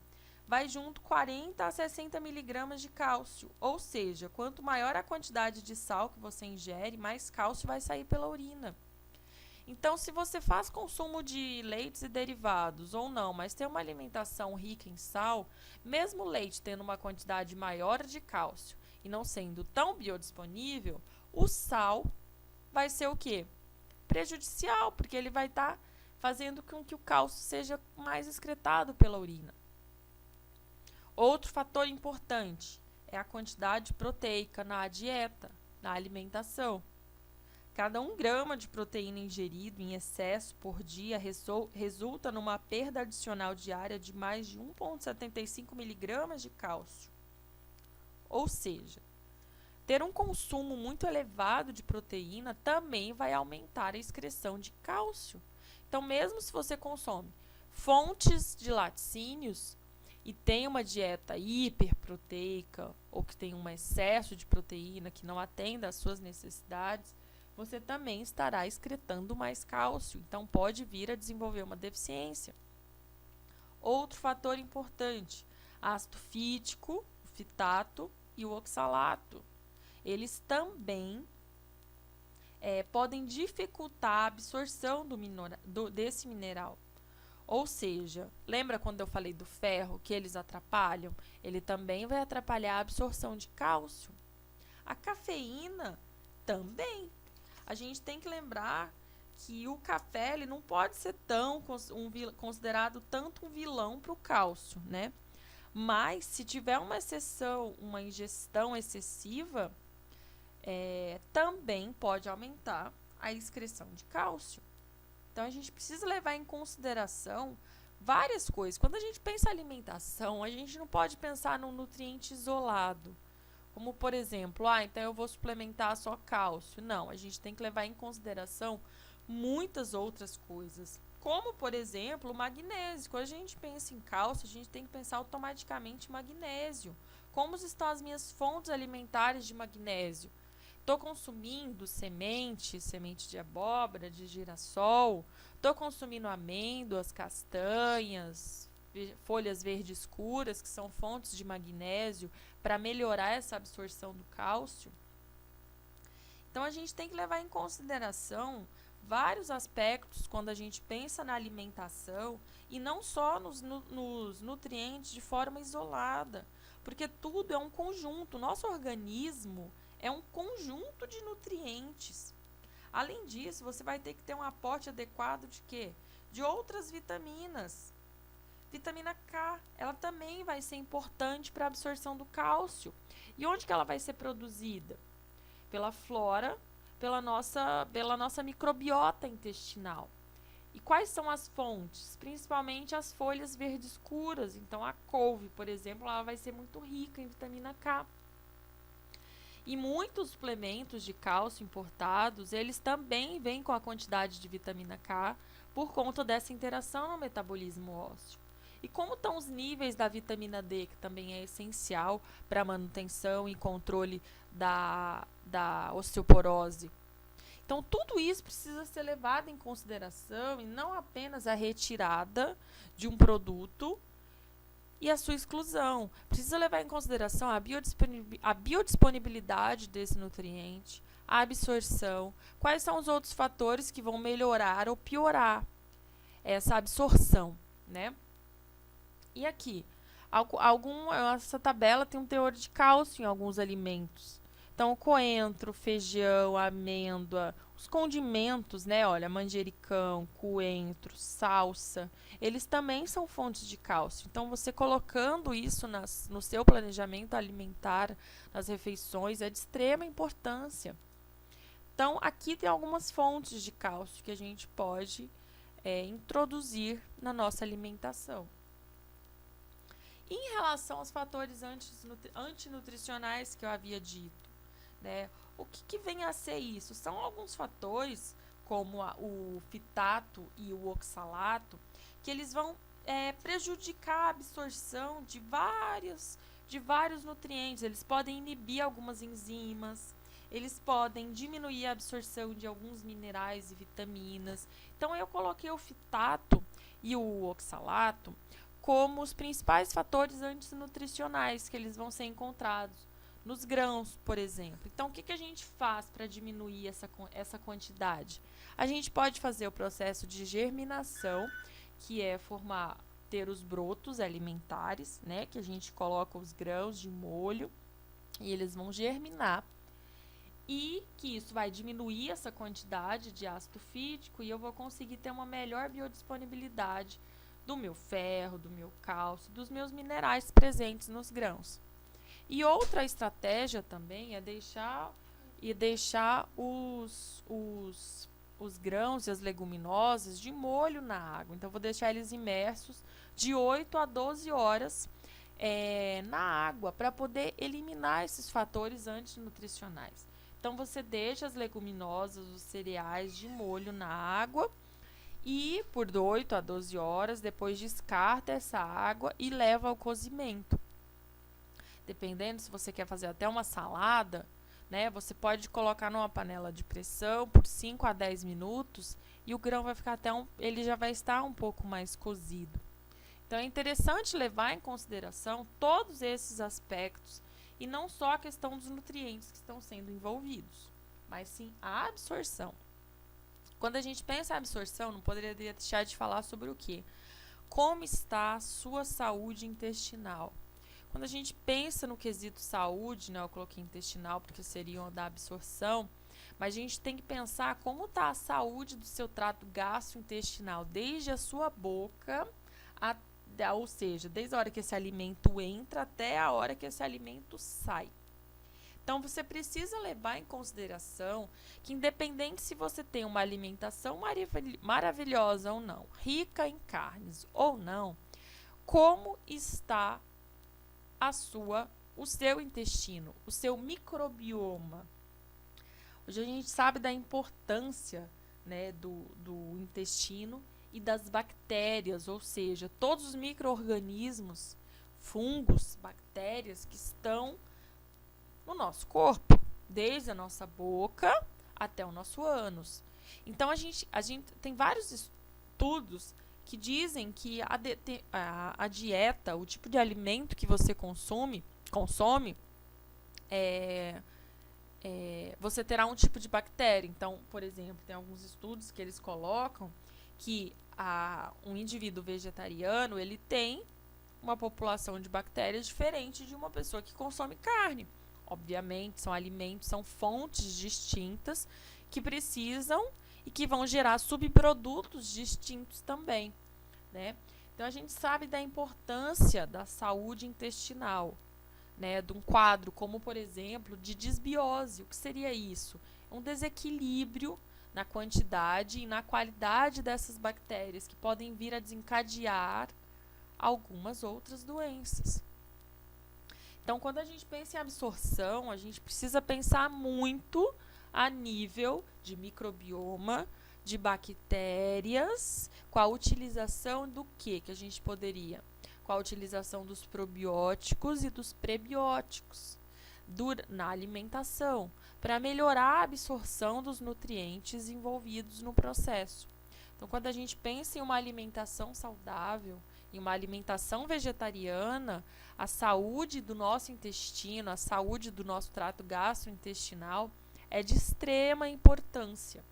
Speaker 1: vai junto 40 a 60 miligramas de cálcio. Ou seja, quanto maior a quantidade de sal que você ingere, mais cálcio vai sair pela urina. Então, se você faz consumo de leites e derivados ou não, mas tem uma alimentação rica em sal, mesmo o leite tendo uma quantidade maior de cálcio e não sendo tão biodisponível, o sal vai ser o quê? Prejudicial, porque ele vai estar fazendo com que o cálcio seja mais excretado pela urina. Outro fator importante é a quantidade proteica na dieta, na alimentação. Cada 1 grama de proteína ingerido em excesso por dia resulta numa perda adicional diária de mais de 1,75 miligramas de cálcio. Ou seja, ter um consumo muito elevado de proteína também vai aumentar a excreção de cálcio. Então, mesmo se você consome fontes de laticínios e tem uma dieta hiperproteica ou que tem um excesso de proteína que não atenda às suas necessidades, você também estará excretando mais cálcio, então pode vir a desenvolver uma deficiência. Outro fator importante, ácido fítico, o fitato e o oxalato. Eles também podem dificultar a absorção desse mineral. Ou seja, lembra quando eu falei do ferro que eles atrapalham? Ele também vai atrapalhar a absorção de cálcio. A cafeína também. A gente tem que lembrar que o café ele não pode ser considerado tanto um vilão para o cálcio, né? Mas se tiver uma ingestão excessiva, também pode aumentar a excreção de cálcio. Então, a gente precisa levar em consideração várias coisas. Quando a gente pensa em alimentação, a gente não pode pensar num nutriente isolado. Como, por exemplo, então eu vou suplementar só cálcio. Não, a gente tem que levar em consideração muitas outras coisas. Como, por exemplo, o magnésio. Quando a gente pensa em cálcio, a gente tem que pensar automaticamente em magnésio. Como estão as minhas fontes alimentares de magnésio? Estou consumindo semente de abóbora, de girassol. Estou consumindo amêndoas, castanhas, folhas verdes escuras, que são fontes de magnésio, para melhorar essa absorção do cálcio. Então, a gente tem que levar em consideração vários aspectos quando a gente pensa na alimentação e não só nos nutrientes de forma isolada, porque tudo é um conjunto. O nosso organismo é um conjunto de nutrientes. Além disso, você vai ter que ter um aporte adequado de quê? De outras vitaminas. Vitamina K, ela também vai ser importante para a absorção do cálcio. E onde que ela vai ser produzida? Pela flora, pela nossa microbiota intestinal. E quais são as fontes? Principalmente as folhas verdes escuras. Então, a couve, por exemplo, ela vai ser muito rica em vitamina K. E muitos suplementos de cálcio importados, eles também vêm com a quantidade de vitamina K por conta dessa interação no metabolismo ósseo. E como estão os níveis da vitamina D, que também é essencial para a manutenção e controle da osteoporose? Então, tudo isso precisa ser levado em consideração e não apenas a retirada de um produto e a sua exclusão. Precisa levar em consideração a biodisponibilidade desse nutriente, a absorção, quais são os outros fatores que vão melhorar ou piorar essa absorção, né? E aqui, essa tabela tem um teor de cálcio em alguns alimentos, Então, o coentro, feijão, amêndoa, os condimentos, né? Olha, manjericão, coentro, salsa, eles também são fontes de cálcio. Então, você colocando isso no seu planejamento alimentar, nas refeições, é de extrema importância. Então, aqui tem algumas fontes de cálcio que a gente pode introduzir na nossa alimentação. Em relação aos fatores antinutricionais que eu havia dito, né? O que vem a ser isso? São alguns fatores, como o fitato e o oxalato, que eles vão prejudicar a absorção de vários nutrientes. Eles podem inibir algumas enzimas, eles podem diminuir a absorção de alguns minerais e vitaminas. Então, eu coloquei o fitato e o oxalato como os principais fatores antinutricionais que eles vão ser encontrados nos grãos, por exemplo. Então, o que a gente faz para diminuir essa quantidade? A gente pode fazer o processo de germinação, que é ter os brotos alimentares, né? Que a gente coloca os grãos de molho e eles vão germinar. E que isso vai diminuir essa quantidade de ácido fítico e eu vou conseguir ter uma melhor biodisponibilidade do meu ferro, do meu cálcio, dos meus minerais presentes nos grãos. E outra estratégia também é deixar os grãos e as leguminosas de molho na água. Então, vou deixar eles imersos de 8 a 12 horas na água para poder eliminar esses fatores antinutricionais. Então, você deixa as leguminosas, os cereais de molho na água e por 8 a 12 horas, depois descarta essa água e leva ao cozimento. Dependendo se você quer fazer até uma salada, né, você pode colocar numa panela de pressão por 5 a 10 minutos e o grão vai ficar ele já vai estar um pouco mais cozido. Então é interessante levar em consideração todos esses aspectos e não só a questão dos nutrientes que estão sendo envolvidos, mas sim a absorção. Quando a gente pensa em absorção, não poderia deixar de falar sobre o quê? Como está a sua saúde intestinal? Quando a gente pensa no quesito saúde, né, eu coloquei intestinal porque seria da absorção, mas a gente tem que pensar como está a saúde do seu trato gastrointestinal, desde a sua boca, ou seja, desde a hora que esse alimento entra até a hora que esse alimento sai. Então, você precisa levar em consideração que, independente se você tem uma alimentação maravilhosa ou não, rica em carnes ou não, como está o seu intestino, o seu microbioma. Hoje a gente sabe da importância, né, do intestino e das bactérias, ou seja, todos os micro-organismos, fungos, bactérias que estão no nosso corpo, desde a nossa boca até o nosso ânus. Então, a gente tem vários estudos que dizem que a dieta, o tipo de alimento que você consome, você terá um tipo de bactéria. Então, por exemplo, tem alguns estudos que eles colocam que um indivíduo vegetariano, ele tem uma população de bactérias diferente de uma pessoa que consome carne. Obviamente, são alimentos, são fontes distintas que precisam e que vão gerar subprodutos distintos também, né? Então, a gente sabe da importância da saúde intestinal, né? De um quadro como, por exemplo, de disbiose. O que seria isso? Um desequilíbrio na quantidade e na qualidade dessas bactérias que podem vir a desencadear algumas outras doenças. Então, quando a gente pensa em absorção, a gente precisa pensar muito a nível de microbioma, de bactérias, com a utilização do que a gente poderia? Com a utilização dos probióticos e dos prebióticos na alimentação, para melhorar a absorção dos nutrientes envolvidos no processo. Então, quando a gente pensa em uma alimentação saudável, em uma alimentação vegetariana, a saúde do nosso intestino, a saúde do nosso trato gastrointestinal é de extrema importância.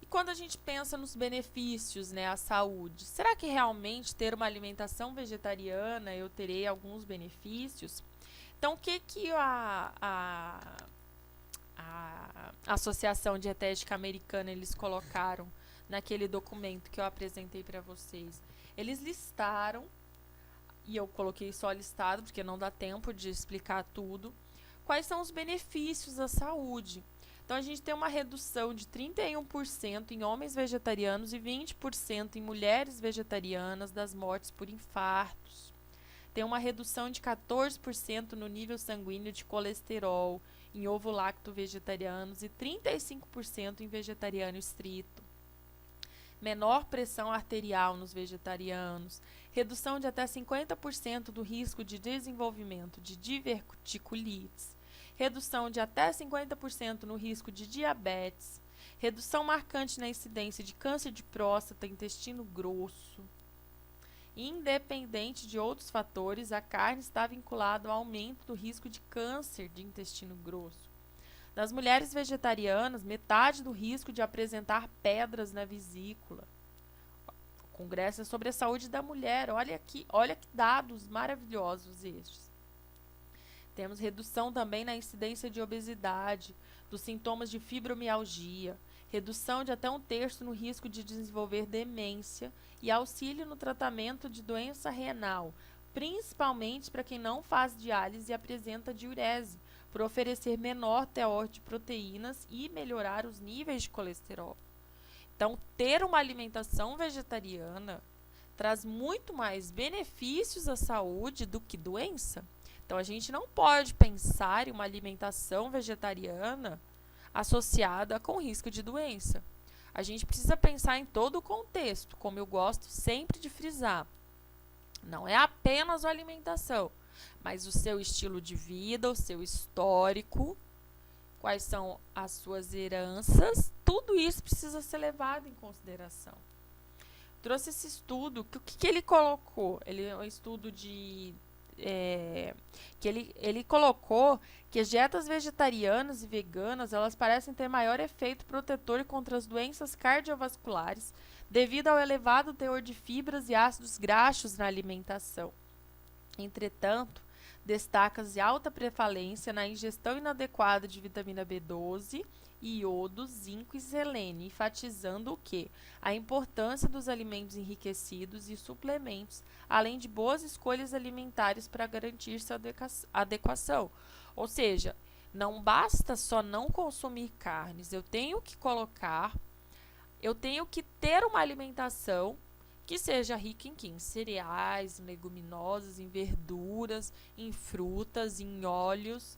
Speaker 1: E quando a gente pensa nos benefícios, né, à saúde, será que realmente ter uma alimentação vegetariana eu terei alguns benefícios? Então, o que a Associação Dietética Americana eles colocaram naquele documento que eu apresentei para vocês? Eles listaram, e eu coloquei só listado porque não dá tempo de explicar tudo, quais são os benefícios à saúde. Então, a gente tem uma redução de 31% em homens vegetarianos e 20% em mulheres vegetarianas das mortes por infartos. Tem uma redução de 14% no nível sanguíneo de colesterol em ovo-lacto vegetarianos e 35% em vegetariano estrito. Menor pressão arterial nos vegetarianos, redução de até 50% do risco de desenvolvimento de diverticulites, redução de até 50% no risco de diabetes, redução marcante na incidência de câncer de próstata, intestino grosso. Independente de outros fatores, a carne está vinculada ao aumento do risco de câncer de intestino grosso. Nas mulheres vegetarianas, metade do risco de apresentar pedras na vesícula. O congresso é sobre a saúde da mulher. Olha que dados maravilhosos estes. Temos redução também na incidência de obesidade, dos sintomas de fibromialgia, redução de até 1/3 no risco de desenvolver demência e auxílio no tratamento de doença renal, principalmente para quem não faz diálise e apresenta diurese, por oferecer menor teor de proteínas e melhorar os níveis de colesterol. Então, ter uma alimentação vegetariana traz muito mais benefícios à saúde do que doença. Então, a gente não pode pensar em uma alimentação vegetariana associada com risco de doença. A gente precisa pensar em todo o contexto, como eu gosto sempre de frisar. Não é apenas a alimentação, mas o seu estilo de vida, o seu histórico, quais são as suas heranças, tudo isso precisa ser levado em consideração. Trouxe esse estudo, o que ele colocou? Ele é um estudo que ele colocou que as dietas vegetarianas e veganas elas parecem ter maior efeito protetor contra as doenças cardiovasculares devido ao elevado teor de fibras e ácidos graxos na alimentação. Entretanto, destaca-se alta prevalência na ingestão inadequada de vitamina B12, iodo, zinco e selênio, enfatizando o quê? A importância dos alimentos enriquecidos e suplementos, além de boas escolhas alimentares para garantir sua adequação. Ou seja, não basta só não consumir carnes, eu tenho que ter uma alimentação que seja rica em cereais, em leguminosas, em verduras, em frutas, em óleos,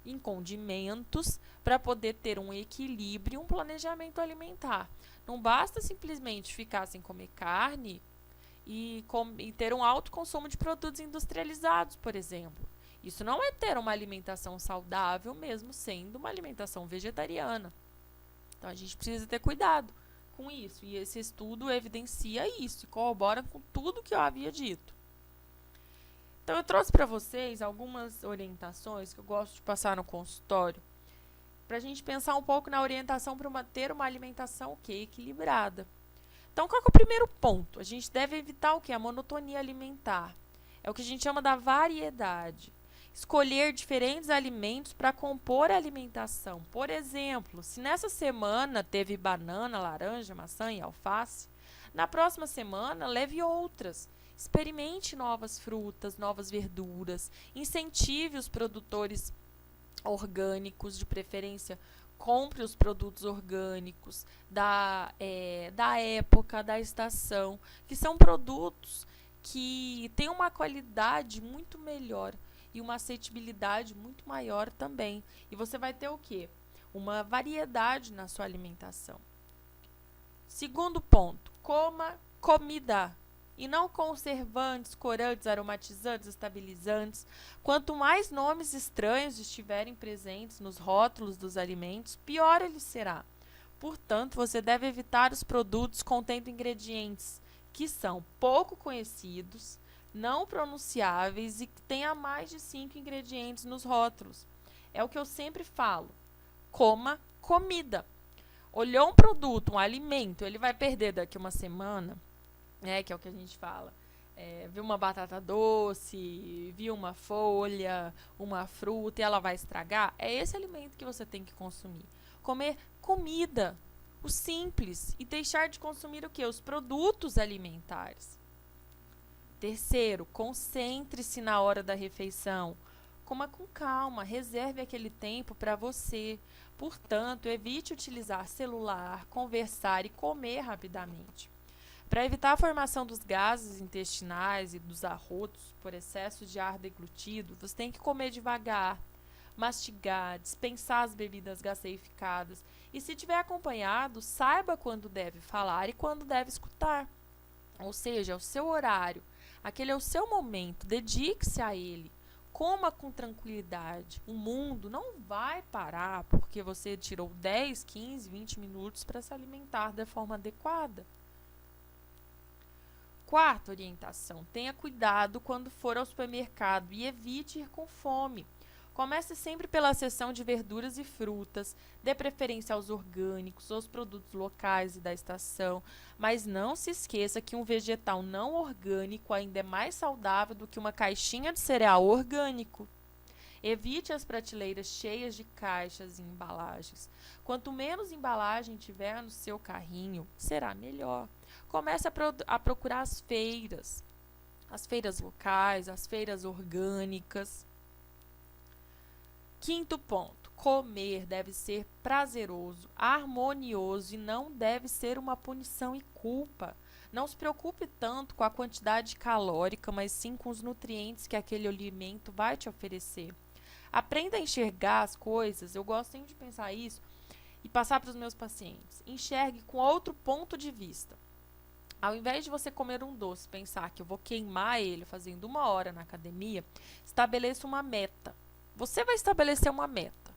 Speaker 1: em condimentos, para poder ter um equilíbrio e um planejamento alimentar. Não basta simplesmente ficar sem comer carne e ter um alto consumo de produtos industrializados, por exemplo. Isso não é ter uma alimentação saudável, mesmo sendo uma alimentação vegetariana. Então, a gente precisa ter cuidado com isso. E esse estudo evidencia isso e corrobora com tudo que eu havia dito. Então, eu trouxe para vocês algumas orientações que eu gosto de passar no consultório para a gente pensar um pouco na orientação para ter uma alimentação equilibrada. Então, qual que é o primeiro ponto? A gente deve evitar o quê? A monotonia alimentar. É o que a gente chama da variedade. Escolher diferentes alimentos para compor a alimentação. Por exemplo, se nessa semana teve banana, laranja, maçã e alface, na próxima semana leve outras. Experimente novas frutas, novas verduras, incentive os produtores orgânicos, de preferência, compre os produtos orgânicos da época, da estação, que são produtos que têm uma qualidade muito melhor e uma aceitabilidade muito maior também. E você vai ter o quê? Uma variedade na sua alimentação. Segundo ponto, coma comida e não conservantes, corantes, aromatizantes, estabilizantes. Quanto mais nomes estranhos estiverem presentes nos rótulos dos alimentos, pior ele será. Portanto, você deve evitar os produtos contendo ingredientes que são pouco conhecidos, não pronunciáveis e que tenha mais de 5 ingredientes nos rótulos. É o que eu sempre falo. Coma comida. Olhou um produto, um alimento, ele vai perder daqui uma semana, que é o que a gente fala. viu uma batata doce, viu uma folha, uma fruta e ela vai estragar, é esse alimento que você tem que consumir. Comer comida, o simples, e deixar de consumir o quê? Os produtos alimentares. Terceiro, concentre-se na hora da refeição. Coma com calma, reserve aquele tempo para você. Portanto, evite utilizar celular, conversar e comer rapidamente. Para evitar a formação dos gases intestinais e dos arrotos por excesso de ar deglutido, você tem que comer devagar, mastigar, dispensar as bebidas gaseificadas e, se tiver acompanhado, saiba quando deve falar e quando deve escutar. Ou seja, é o seu horário, aquele é o seu momento, dedique-se a ele. Coma com tranquilidade. O mundo não vai parar porque você tirou 10, 15, 20 minutos para se alimentar da forma adequada. Quarta orientação, tenha cuidado quando for ao supermercado e evite ir com fome. Comece sempre pela seção de verduras e frutas, dê preferência aos orgânicos, aos produtos locais e da estação, mas não se esqueça que um vegetal não orgânico ainda é mais saudável do que uma caixinha de cereal orgânico. Evite as prateleiras cheias de caixas e embalagens. Quanto menos embalagem tiver no seu carrinho, será melhor. Comece a procurar as feiras locais, as feiras orgânicas. Quinto ponto, comer deve ser prazeroso, harmonioso e não deve ser uma punição e culpa. Não se preocupe tanto com a quantidade calórica, mas sim com os nutrientes que aquele alimento vai te oferecer. Aprenda a enxergar as coisas, eu gosto sempre de pensar isso e passar para os meus pacientes. Enxergue com outro ponto de vista. Ao invés de você comer um doce, pensar que eu vou queimar ele fazendo 1 hora na academia, estabeleça uma meta. Você vai estabelecer uma meta.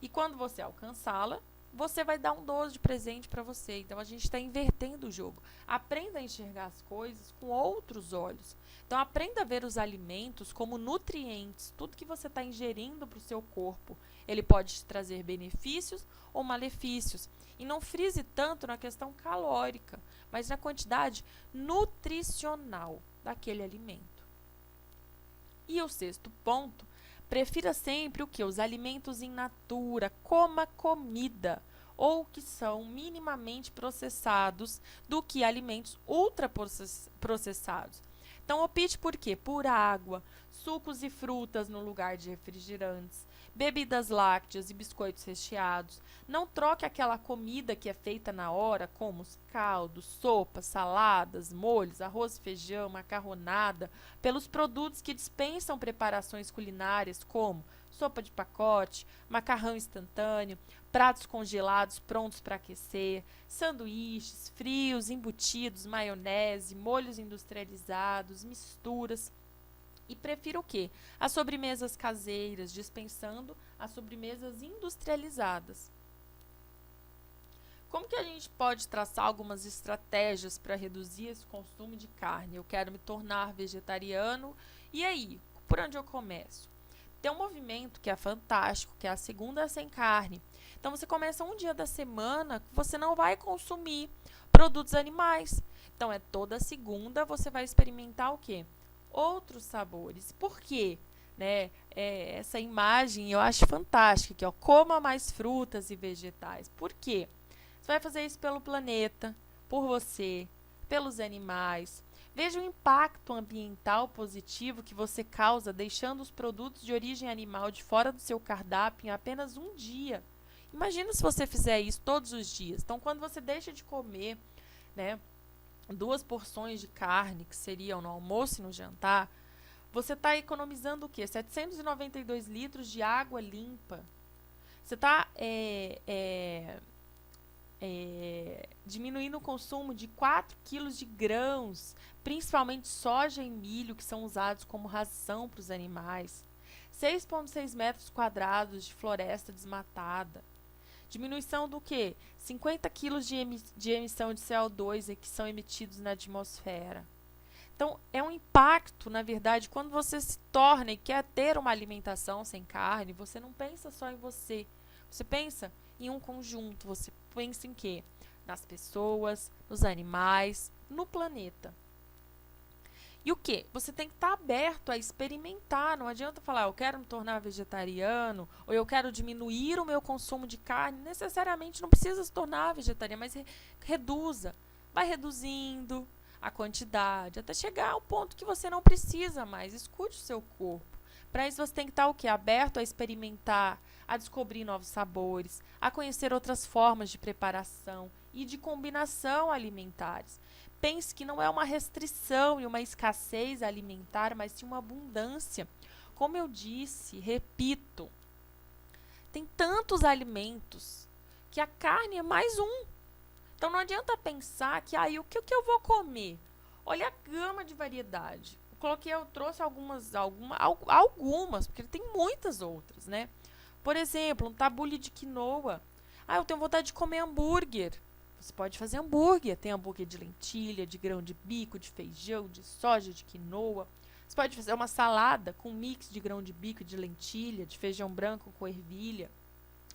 Speaker 1: E quando você alcançá-la, você vai dar um doce de presente para você. Então, a gente está invertendo o jogo. Aprenda a enxergar as coisas com outros olhos. Então, aprenda a ver os alimentos como nutrientes. Tudo que você está ingerindo para o seu corpo, ele pode te trazer benefícios ou malefícios. E não frise tanto na questão calórica, mas na quantidade nutricional daquele alimento. E o sexto ponto, prefira sempre o que? Os alimentos in natura, coma comida, ou que são minimamente processados, do que alimentos ultraprocessados. Então, opte por quê? Por água, sucos e frutas no lugar de refrigerantes, bebidas lácteas e biscoitos recheados. Não troque aquela comida que é feita na hora, como os caldos, sopas, saladas, molhos, arroz e feijão, macarronada, pelos produtos que dispensam preparações culinárias, como sopa de pacote, macarrão instantâneo, pratos congelados prontos para aquecer, sanduíches, frios, embutidos, maionese, molhos industrializados, misturas. E prefiro o quê? As sobremesas caseiras, dispensando as sobremesas industrializadas. Como que a gente pode traçar algumas estratégias para reduzir esse consumo de carne? Eu quero me tornar vegetariano, e aí? Por onde eu começo? Tem um movimento que é fantástico, que é a segunda sem carne. Então, você começa um dia da semana que você não vai consumir produtos animais. Então, é toda segunda você vai experimentar o quê? Outros sabores. Por quê? Né? Essa imagem eu acho fantástica, que, ó, coma mais frutas e vegetais. Por quê? Você vai fazer isso pelo planeta, por você, pelos animais. Veja o impacto ambiental positivo que você causa deixando os produtos de origem animal de fora do seu cardápio em apenas um dia. Imagina se você fizer isso todos os dias. Então, quando você deixa de comer, né, 2 porções de carne, que seriam no almoço e no jantar, você está economizando o quê? 792 litros de água limpa. Você está diminuindo o consumo de 4 quilos de grãos, principalmente soja e milho, que são usados como ração para os animais. 6,6 metros quadrados de floresta desmatada. Diminuição do quê? 50 quilos de emissão de CO2 que são emitidos na atmosfera. Então, é um impacto, na verdade, quando você se torna e quer ter uma alimentação sem carne, você não pensa só em você. Você pensa em um conjunto. Você pensa em quê? Nas pessoas, nos animais, no planeta. E o quê? Você tem que estar aberto a experimentar. Não adianta falar, eu quero me tornar vegetariano, ou eu quero diminuir o meu consumo de carne. Necessariamente não precisa se tornar vegetariano, mas reduza. Vai reduzindo a quantidade, até chegar ao ponto que você não precisa mais. Escute o seu corpo. Para isso você tem que estar o quê? Aberto a experimentar, a descobrir novos sabores, a conhecer outras formas de preparação e de combinação alimentares. Pense que não é uma restrição e uma escassez alimentar, mas sim uma abundância. Como eu disse, repito, tem tantos alimentos que a carne é mais um. Então não adianta pensar que o que eu vou comer? Olha a gama de variedade. Eu trouxe algumas, porque tem muitas outras, né? Por exemplo, um tabule de quinoa. Eu tenho vontade de comer hambúrguer. Você pode fazer hambúrguer. Tem hambúrguer de lentilha, de grão de bico, de feijão, de soja, de quinoa. Você pode fazer uma salada com mix de grão de bico, de lentilha, de feijão branco com ervilha.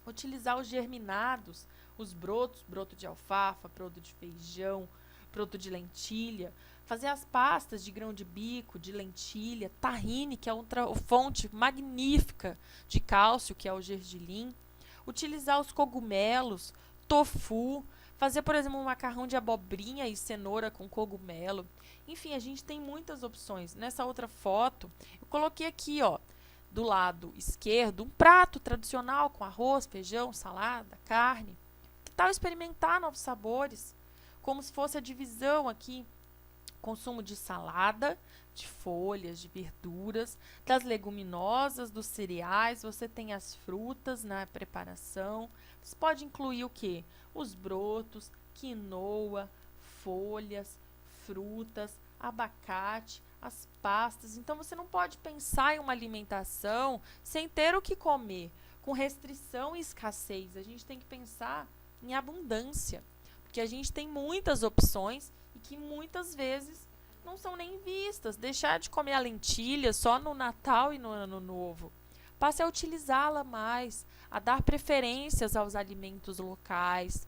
Speaker 1: Utilizar os germinados, os brotos, broto de alfafa, broto de feijão, broto de lentilha. Fazer as pastas de grão de bico, de lentilha, tahine, que é outra fonte magnífica de cálcio, que é o gergelim. Utilizar os cogumelos, tofu, fazer, por exemplo, um macarrão de abobrinha e cenoura com cogumelo. Enfim, a gente tem muitas opções. Nessa outra foto, eu coloquei aqui, do lado esquerdo, um prato tradicional com arroz, feijão, salada, carne. Que tal experimentar novos sabores? Como se fosse a divisão aqui. Consumo de salada, de folhas, de verduras, das leguminosas, dos cereais, você tem as frutas na preparação. Você pode incluir o quê? Os brotos, quinoa, folhas, frutas, abacate, as pastas. Então você não pode pensar em uma alimentação sem ter o que comer, com restrição e escassez. A gente tem que pensar em abundância, porque a gente tem muitas opções e que muitas vezes não são nem vistas. Deixar de comer a lentilha só no Natal e no Ano Novo. Passe a utilizá-la mais, a dar preferências aos alimentos locais,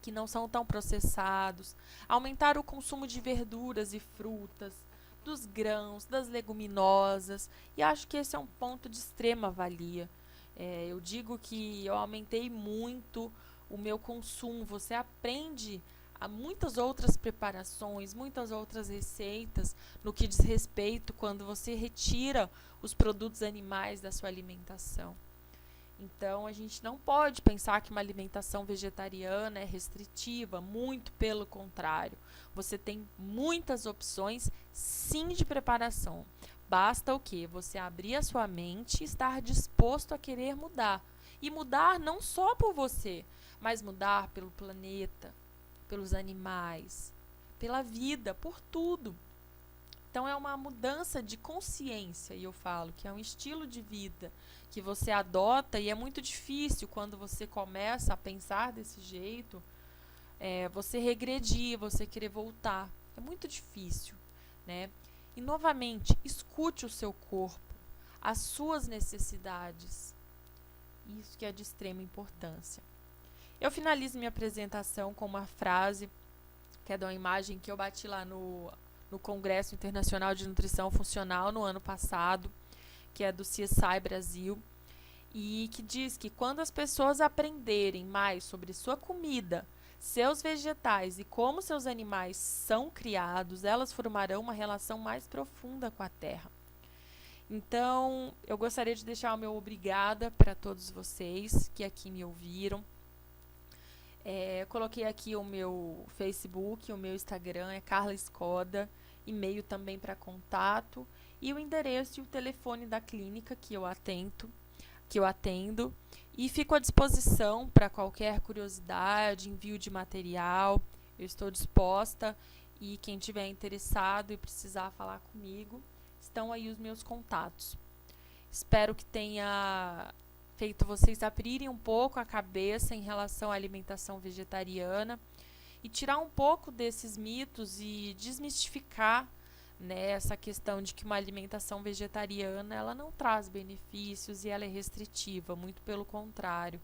Speaker 1: que não são tão processados, aumentar o consumo de verduras e frutas, dos grãos, das leguminosas, e acho que esse é um ponto de extrema valia. Eu digo que eu aumentei muito o meu consumo. Você aprende a muitas outras preparações, muitas outras receitas no que diz respeito quando você retira os produtos animais da sua alimentação. Então, a gente não pode pensar que uma alimentação vegetariana é restritiva, muito pelo contrário. Você tem muitas opções, sim, de preparação. Basta o quê? Você abrir a sua mente e estar disposto a querer mudar. E mudar não só por você, mas mudar pelo planeta, pelos animais, pela vida, por tudo. Então é uma mudança de consciência, e eu falo que é um estilo de vida que você adota, e é muito difícil quando você começa a pensar desse jeito, você regredir, você querer voltar. É muito difícil, né? E novamente, escute o seu corpo, as suas necessidades. Isso que é de extrema importância. Eu finalizo minha apresentação com uma frase, que é de uma imagem que eu bati lá no Congresso Internacional de Nutrição Funcional no ano passado, que é do CSI Brasil, e que diz que quando as pessoas aprenderem mais sobre sua comida, seus vegetais e como seus animais são criados, elas formarão uma relação mais profunda com a terra. Então, eu gostaria de deixar o meu obrigada para todos vocês que aqui me ouviram. Coloquei aqui o meu Facebook, o meu Instagram é Carla Escoda, e-mail também para contato, e o endereço e o telefone da clínica que eu atendo, e fico à disposição para qualquer curiosidade, envio de material. Eu estou disposta, e quem tiver interessado e precisar falar comigo, estão aí os meus contatos. Espero que tenha feito vocês abrirem um pouco a cabeça em relação à alimentação vegetariana e tirar um pouco desses mitos e desmistificar, né, essa questão de que uma alimentação vegetariana ela não traz benefícios e ela é restritiva, muito pelo contrário.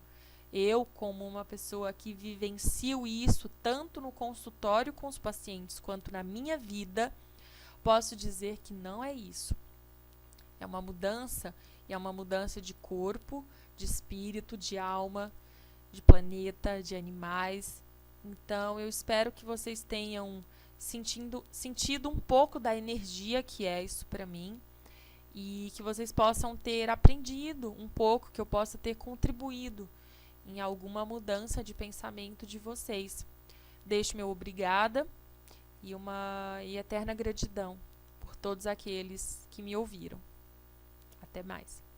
Speaker 1: Eu, como uma pessoa que vivencio isso tanto no consultório com os pacientes quanto na minha vida, posso dizer que não é isso. É uma mudança, e é uma mudança de corpo, de espírito, de alma, de planeta, de animais. Então, eu espero que vocês tenham sentido um pouco da energia que é isso para mim e que vocês possam ter aprendido um pouco, que eu possa ter contribuído em alguma mudança de pensamento de vocês. Deixo meu obrigada e uma eterna gratidão por todos aqueles que me ouviram. Até mais.